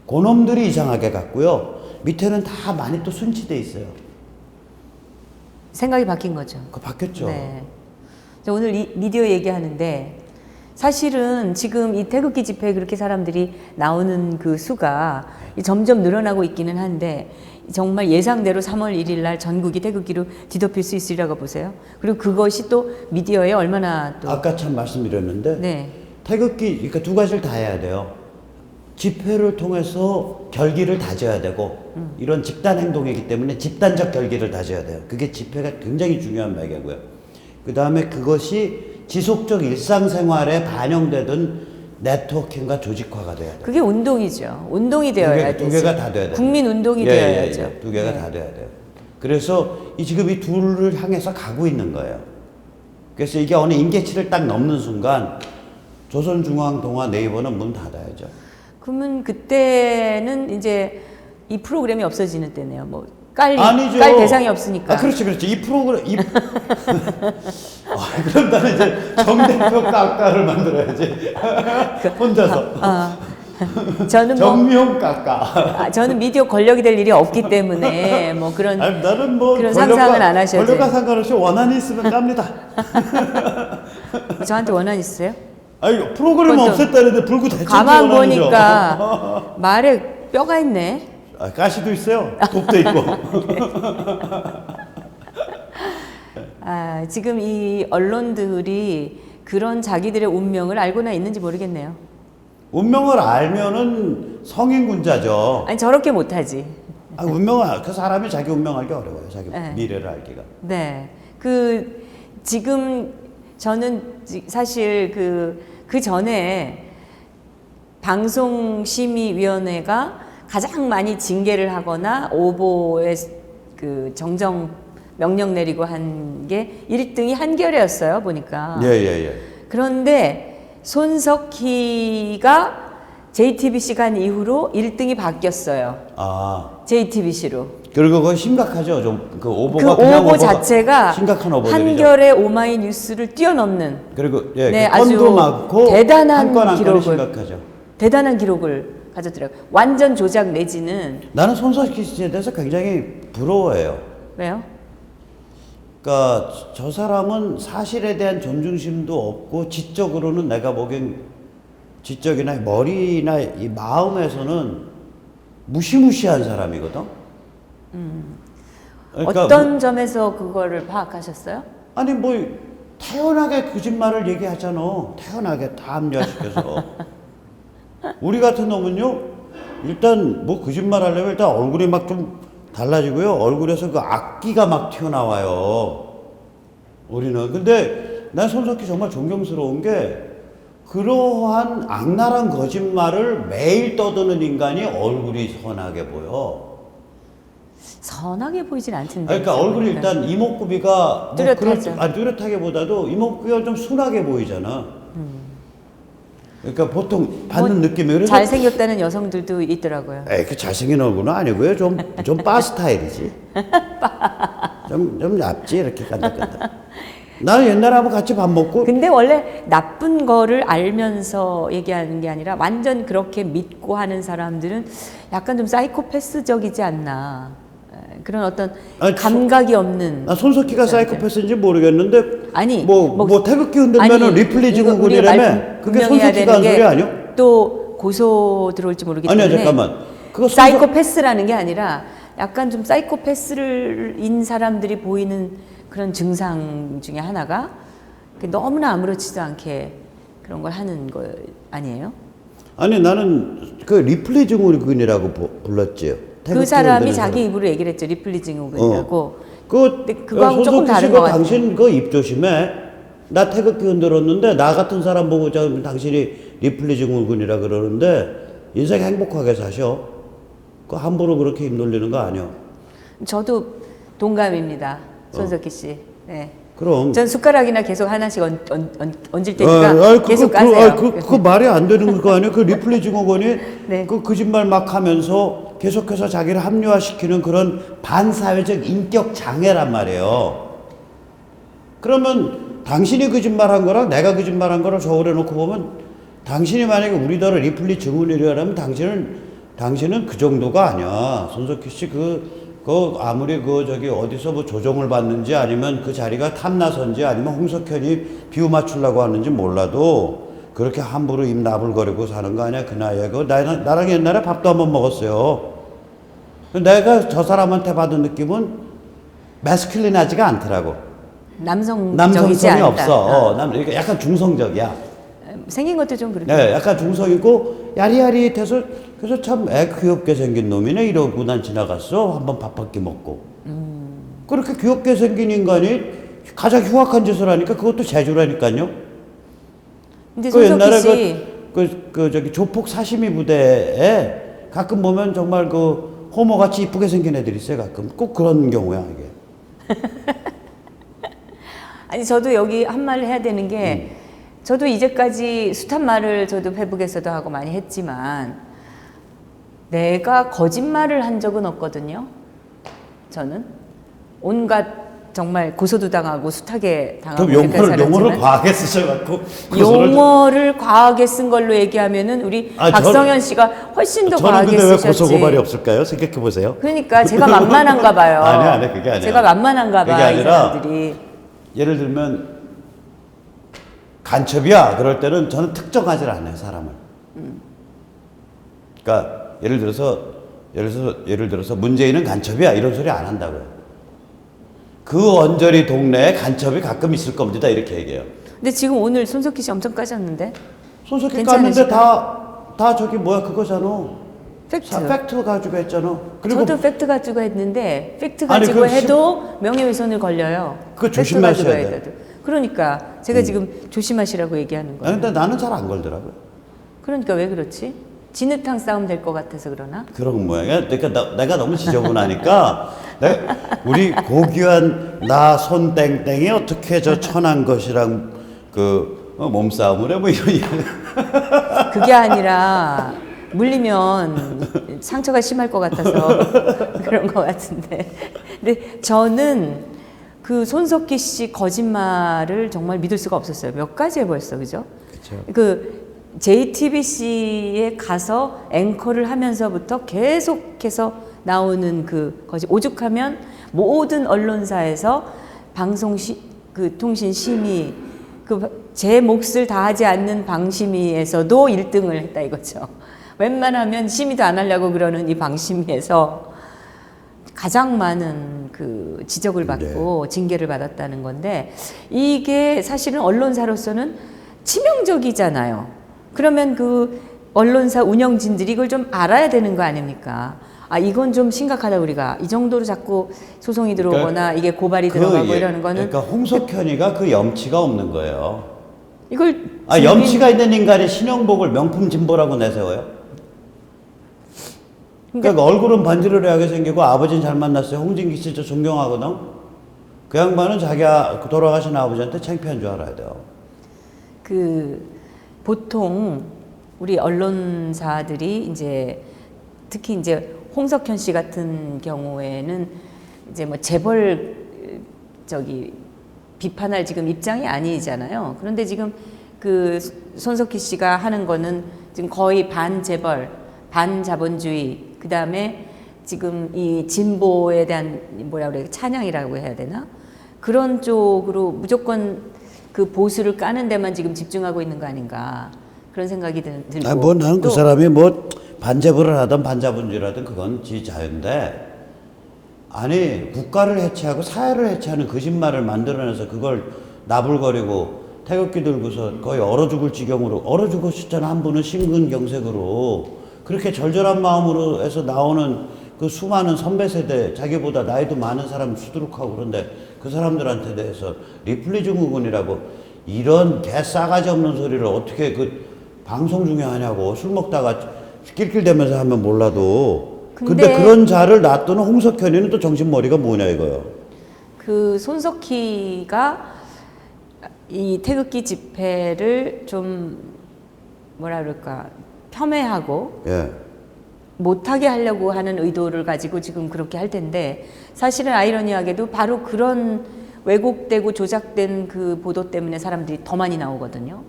그 놈들이 이상하게 갔고요. 밑에는 다 많이 또 순치돼 있어요. 생각이 바뀐 거죠. 그거 바뀌었죠. 네. 저 오늘 미디어 얘기하는데 사실은 지금 이 태극기 집회에 그렇게 사람들이 나오는 그 수가 점점 늘어나고 있기는 한데 정말 예상대로 3월 1일 날 전국이 태극기로 뒤덮일 수 있으리라고 보세요. 그리고 그것이 또 미디어에 얼마나 또 아까 참 말씀드렸는데 네. 태극기 그러니까 두 가지를 다 해야 돼요. 집회를 통해서 결기를 다져야 되고 이런 집단 행동이기 때문에 집단적 결기를 다져야 돼요. 그게 집회가 굉장히 중요한 매개고요. 그 다음에 그것이 지속적 일상생활에 반영되던 네트워킹과 조직화가 돼야 돼요. 그게 운동이죠. 운동이 되어야 두 되죠. 개가 다 돼야 돼요. 국민 운동이 예, 되어야죠. 예. 두 개가 네. 다 돼야 돼요. 그래서 지금 이 둘을 향해서 가고 있는 거예요. 그래서 이게 어느 임계치를 딱 넘는 순간 조선중앙동화 네이버는 문 닫아야죠. 그러면 그때는 이제 이 프로그램이 없어지는 때네요. 뭐 깔 대상이 없으니까. 아, 그렇지, 그렇지. 이 프로그램, 그럼 나는 이제 정대표 깎아를 만들어야지. 혼자서. 저는 뭐, 정미용 깎아. 저는 미디어 권력이 될 일이 없기 때문에 뭐 그런 아니, 나는 뭐 그런 상상은 안 하셔도 권력과 돼요. 상관없이 원한이 있으면 깝니다. 저한테 원한 있어요? 아니, 프로그램 그것도 없앴다는데 불구 대충 가만 원한이죠. 보니까 말에 뼈가 있네. 아, 가시도 있어요. 독도 있고. 지금 이 언론들이 그런 자기들의 운명을 알고나 있는지 모르겠네요. 운명을 알면은 성인군자죠. 아니 저렇게 못하지. 그 사람이 자기 운명 알기 어려워요. 자기 네. 미래를 알기가. 네. 지금 저는 사실 그 전에 방송심의위원회가 가장 많이 징계를 하거나 오보에 그 정정 명령 내리고 한 게 1등이 한겨레였어요, 보니까. 예. 그런데 손석희가 JTBC 간 이후로 1등이 바뀌었어요. JTBC로. 그리고 그거 심각하죠. 좀 그 오보가 그 그냥 오보 오보가 자체가 심각한 오보들이죠. 한겨레 오마이뉴스를 뛰어넘는 그리고 예, 네, 그 건도 아주 많고 대단한 한 건 한 건이 기록을 심각하죠. 대단한 기록을 가졌더라고요. 완전 조작 내지는 나는 손석희 씨에 대해서 굉장히 부러워해요. 왜요? 그러니까 저 사람은 사실에 대한 존중심도 없고 지적으로는 내가 보기엔 지적이나 머리나 이 마음에서는 무시무시한 사람이거든. 그러니까 어떤 점에서 그거를 파악하셨어요? 아니 뭐 태연하게 거짓말을 얘기하잖아. 태연하게 다 합리화시켜서. 우리 같은 놈은요. 일단 뭐 거짓말 하려면 일단 얼굴이 막 좀 달라지고요. 얼굴에서 그 악기가 막 튀어나와요. 우리는. 근데 난 손석희 정말 존경스러운 게 그러한 악랄한 거짓말을 매일 떠드는 인간이 얼굴이 선하게 보여. 선하게 보이진 않던데. 그러니까 얼굴이 일단 이목구비가 뚜렷하죠. 뚜렷하게보다도 이목구비가 좀 순하게 보이잖아. 그러니까 보통 받는 느낌이 그래서 잘생겼다는 여성들도 있더라고요. 그 잘생긴 얼굴은 아니고요. 좀 바 스타일이지. 좀 얇지 이렇게 간닥간닥. 나는 옛날에 한번 같이 밥 먹고. 근데 원래 나쁜 거를 알면서 얘기하는 게 아니라 완전 그렇게 믿고 하는 사람들은 약간 좀 사이코패스적이지 않나. 그런 어떤 감각이 없는. 손석희가 사이코패스인지 모르겠는데. 아니 뭐 태극기 흔들면은 리플리 증후군이라며. 그게 손석희가 한 소리 아니야? 또 고소 들어올지 모르기 때문에. 아니야 잠깐만. 그거 사이코패스라는 게 아니라 약간 좀 사이코패스인 사람들이 보이는 그런 증상 중에 하나가 너무나 아무렇지도 않게 그런 걸 하는 거 아니에요? 아니 나는 그 리플리 증후군이라고 불렀지요. 그 사람이 자기 입으로 얘기를 했죠. 리플리 증후군이라고. 그거하고 조금 다른 것 같아요. 당신 그 입 조심해. 나 태극기 흔들었는데 나 같은 사람 보고 당신이 리플리 증후군이라 그러는데 인생 행복하게 사셔. 그 함부로 그렇게 입 놀리는 거 아니야. 저도 동감입니다. 손석희 씨. 네. 그럼. 전 숟가락이나 계속 하나씩 얹을 테니까 계속 까세요. 그거 말이 안 되는 거 아니야? 그 리플리 증후군이 네. 그 거짓말 막 하면서 계속해서 자기를 합리화시키는 그런 반사회적 인격 장애란 말이에요. 그러면 당신이 거짓말한 거랑 내가 거짓말한 거를 저울에 놓고 보면 당신이 만약에 우리더러 리플리 증후군이라면 당신은 그 정도가 아니야. 손석희 씨 아무리 어디서 뭐 조종을 받는지 아니면 그 자리가 탐나선지 아니면 홍석현이 비유 맞추려고 하는지 몰라도 그렇게 함부로 입 나불거리고 사는 거 아니야 그 나이에. 그 나랑 옛날에 밥도 한번 먹었어요. 내가 저 사람한테 받은 느낌은 매스큘린하지가 않더라고. 남성적이지 남성성이 않다. 없어. 그러니까 약간 중성적이야. 생긴 것도 좀 그렇게. 네, 약간 중성이고 야리야리해서 그래서 참 애 귀엽게 생긴 놈이네 이러고 난 지나갔어. 한번 밥 한 끼 먹고. 그렇게 귀엽게 생긴 인간이 가장 흉악한 짓을 하니까 그것도 재주라니까요. 근데 그 손석희 옛날에 씨 저기 조폭 사시미 부대에 가끔 보면 정말 그 호모같이 이쁘게 생긴 애들이 있어요. 가끔 꼭 그런 경우야 이게. 아니 저도 여기 한 말을 해야 되는 게 저도 이제까지 숱한 말을 저도 페북에서도 하고 많이 했지만 내가 거짓말을 한 적은 없거든요. 저는 온갖 정말 고소도 당하고 숱하게 당하고 그럼 이렇게 살았지만 용어를 과하게 쓰셔갖고 용어를 과하게 쓴 걸로 얘기하면은 우리 박성현 씨가 훨씬 더 저는 과하게 근데 왜 쓰셨지. 고소고발이 없을까요? 생각해 보세요. 그러니까 제가 만만한가 봐요. 아니 그게 아니야. 제가 만만한가 그게 봐, 이 아니라 사람들이. 예를 들면 간첩이야 그럴 때는 저는 특정하지 않아요 사람을. 그러니까 예를 들어서 문재인은 간첩이야 이런 소리 안 한다고요. 그 언저리 동네에 간첩이 가끔 있을 겁니다 이렇게 얘기해요. 근데 지금 오늘 손석희 씨 엄청 까졌는데? 손석희 괜찮으시죠? 깠는데 다 저기 뭐야 그거잖아. 팩트 가지고 했잖아. 그리고 저도 팩트 가지고 했는데 팩트 아니, 가지고 그 해도 명예훼손을 걸려요. 그거 팩트 조심하셔야 가지고 돼. 해도. 그러니까 제가 지금 조심하시라고 얘기하는 아니, 거예요. 근데 나는 잘 안 걸더라고요. 그러니까 왜 그렇지? 진흙탕 싸움 될 것 같아서 그러나? 그런 모양이야. 그러니까 내가 너무 지저분하니까 우리 고귀한 나 손땡땡이 어떻게 저 천한 것이랑 그 몸싸움을 해 뭐 이런 그게 아니라 물리면 상처가 심할 것 같아서 그런 것 같은데. 근데 저는 그 손석희 씨 거짓말을 정말 믿을 수가 없었어요. 몇 가지 해버렸어, 그죠? 그쵸. 그 JTBC에 가서 앵커를 하면서부터 계속해서 나오는 그 거짓. 오죽하면 모든 언론사에서 통신 심의 제 몫을 다하지 않는 방심위에서도 1등을 했다 이거죠. 웬만하면 심의도 안 하려고 그러는 이 방심위에서 가장 많은 그 지적을 받고 징계를 받았다는 건데 이게 사실은 언론사로서는 치명적이잖아요. 그러면 그 언론사 운영진들이 이걸 좀 알아야 되는 거 아닙니까? 아 이건 좀 심각하다 우리가 이 정도로 자꾸 소송이 들어오거나 그러니까 이게 고발이 들어가고 이러는 거는 그러니까 홍석현이가 그 염치가 없는 거예요. 이걸 염치가 있는 인간이 신영복을 명품 진보라고 내세워요? 그러니까 얼굴은 반지르르하게 생기고 아버지는 잘 만났어요. 홍진기 씨 저 존경하거든. 그 양반은 자기가 돌아가신 아버지한테 창피한 줄 알아야 돼요. 그 보통 우리 언론사들이 이제 특히 이제 홍석현 씨 같은 경우에는 이제 뭐 재벌 비판할 지금 입장이 아니잖아요. 그런데 지금 그 손석희 씨가 하는 거는 지금 거의 반재벌, 반자본주의, 그 다음에 지금 이 진보에 대한 뭐라 그래 찬양이라고 해야 되나? 그런 쪽으로 무조건 그 보수를 까는 데만 지금 집중하고 있는 거 아닌가 그런 생각이 들고. 뭐 나는 그 사람이 뭐 반재벌을 하든 반자본주의라든 그건 지 자유인데 아니 국가를 해체하고 사회를 해체하는 거짓말을 만들어내서 그걸 나불거리고 태극기 들고서 거의 얼어 죽을 지경으로 얼어 죽으셨잖아. 한 분은 심근경색으로 그렇게 절절한 마음으로 해서 나오는 그 수많은 선배 세대 자기보다 나이도 많은 사람 수두룩하고 그런데 그 사람들한테 대해서 리플리 증후군이라고 이런 개 싸가지 없는 소리를 어떻게 그 방송 중에 하냐고. 술 먹다가 낄낄대면서 하면 몰라도 근데 그런 자를 놔두는 홍석현이는 또 정신머리가 뭐냐 이거요. 그 손석희가 이 태극기 집회를 좀 뭐라 그럴까 폄훼하고 못하게 하려고 하는 의도를 가지고 지금 그렇게 할 텐데 사실은 아이러니하게도 바로 그런 왜곡되고 조작된 그 보도 때문에 사람들이 더 많이 나오거든요.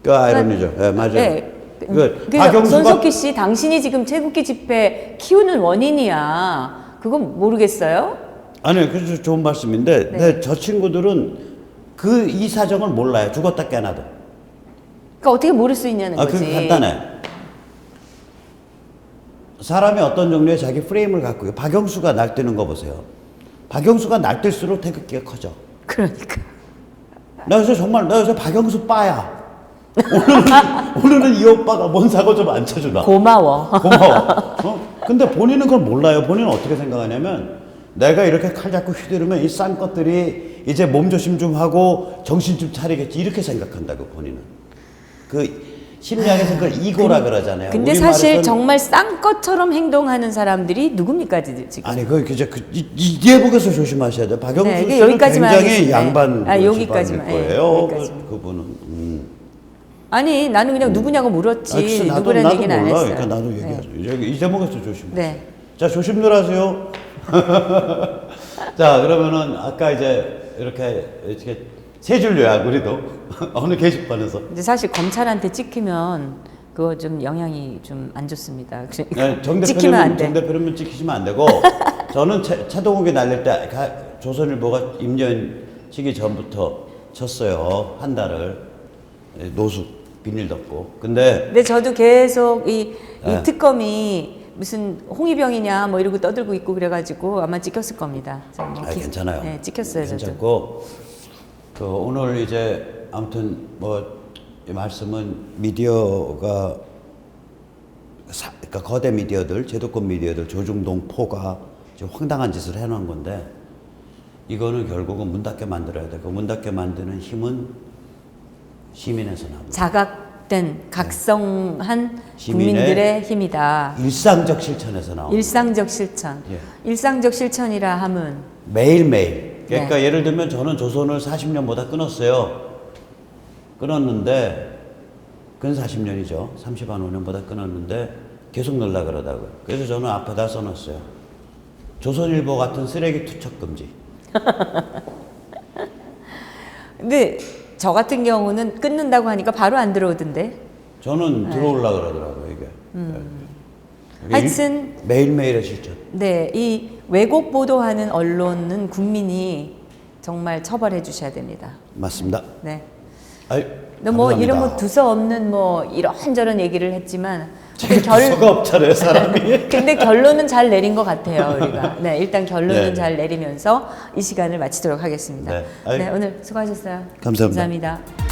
그 아이러니죠. 네, 맞아요. 네. 박영수가 손석희 씨, 당신이 지금 태극기 집회 키우는 원인이야. 그건 모르겠어요? 아니, 그래서 좋은 말씀인데, 저 친구들은 이 사정을 몰라요. 죽었다 깨나도. 그러니까 어떻게 모를 수 있냐는 거지. 그게 간단해. 사람이 어떤 종류의 자기 프레임을 갖고 박영수가 날뛰는 거 보세요. 박영수가 날뛸수록 태극기가 커져. 그러니까. 나 요새 박영수 빠야. 오늘은 이 오빠가 뭔 사고 좀 안 쳐주나. 고마워. 근데 본인은 그걸 몰라요. 본인은 어떻게 생각하냐면 내가 이렇게 칼 잡고 휘두르면 이 싼 것들이 이제 몸조심 좀 하고 정신 좀 차리겠지 이렇게 생각한다고 본인은. 그 심리학에서 그걸 이고라 그러잖아요. 근데 사실 정말 싼 것처럼 행동하는 사람들이 누굽니까 지금? 아니 이 대목에서 조심하셔야 돼요. 박영수 네, 씨는 여기까지만 굉장히 하겠습니다. 양반 여기까지만. 거예요. 네, 여기까지만. 그분은. 아니 나는 그냥 누구냐고 물었지. 글쎄, 누구라는 얘기는 안 몰라. 했어요. 그러니까 나도 얘기하죠. 이 대목에서 조심하세요. 네. 자, 조심들 하세요. 자, 그러면은 아까 이제 이렇게 세 줄 요약 우리도 어느 게시판에서. 근데 사실 검찰한테 찍히면 그거 좀 영향이 좀 안 좋습니다. 네, 정 찍히면 안 돼. 대표님은 찍히시면 안 되고 저는 차동욱이 날릴 때 조선일보가 임년 치기 전부터 쳤어요. 한 달을 노숙 비닐 덮고. 근데 저도 계속 이 네. 특검이 무슨 홍위병이냐 뭐 이러고 떠들고 있고 그래가지고 아마 찍혔을 겁니다. 뭐 괜찮아요. 네, 찍혔어요. 괜찮고 오늘 이제 아무튼 이 말씀은 미디어가 그러니까 거대 미디어들, 제도권 미디어들, 조중동 포가 지금 황당한 짓을 해놓은 건데 이거는 결국은 문 닫게 만들어야 되고 문 닫게 만드는 힘은 시민에서 나옵니다. 자각된 각성한 시민의 국민들의 힘이다. 일상적 실천에서 나옵니다. 일상적 실천. 예. 일상적 실천이라 함은 매일매일. 그러니까 네. 예를 들면 저는 조선을 40년보다 끊었어요. 끊었는데 근 40년이죠. 35년보다 끊었는데 계속 넣으려 그러다고요. 그래서 저는 앞에다 써놨어요. 조선일보 같은 쓰레기 투척 금지. 근데 저 같은 경우는 끊는다고 하니까 바로 안 들어오던데. 저는 들어올라 그러더라고요, 이게. 이게 하여튼 매일매일의 실천. 네, 이 왜곡 보도하는 언론은 국민이 정말 처벌해 주셔야 됩니다. 맞습니다. 네. 아이, 뭐 감사합니다. 이런 뭐 두서 없는 뭐 이런저런 얘기를 했지만 두서가 없잖아요, 사람이. 근데 결론은 잘 내린 것 같아요, 우리가. 네, 일단 결론은 네. 잘 내리면서 이 시간을 마치도록 하겠습니다. 네. 아이, 네, 오늘 수고하셨어요. 감사합니다. 감사합니다.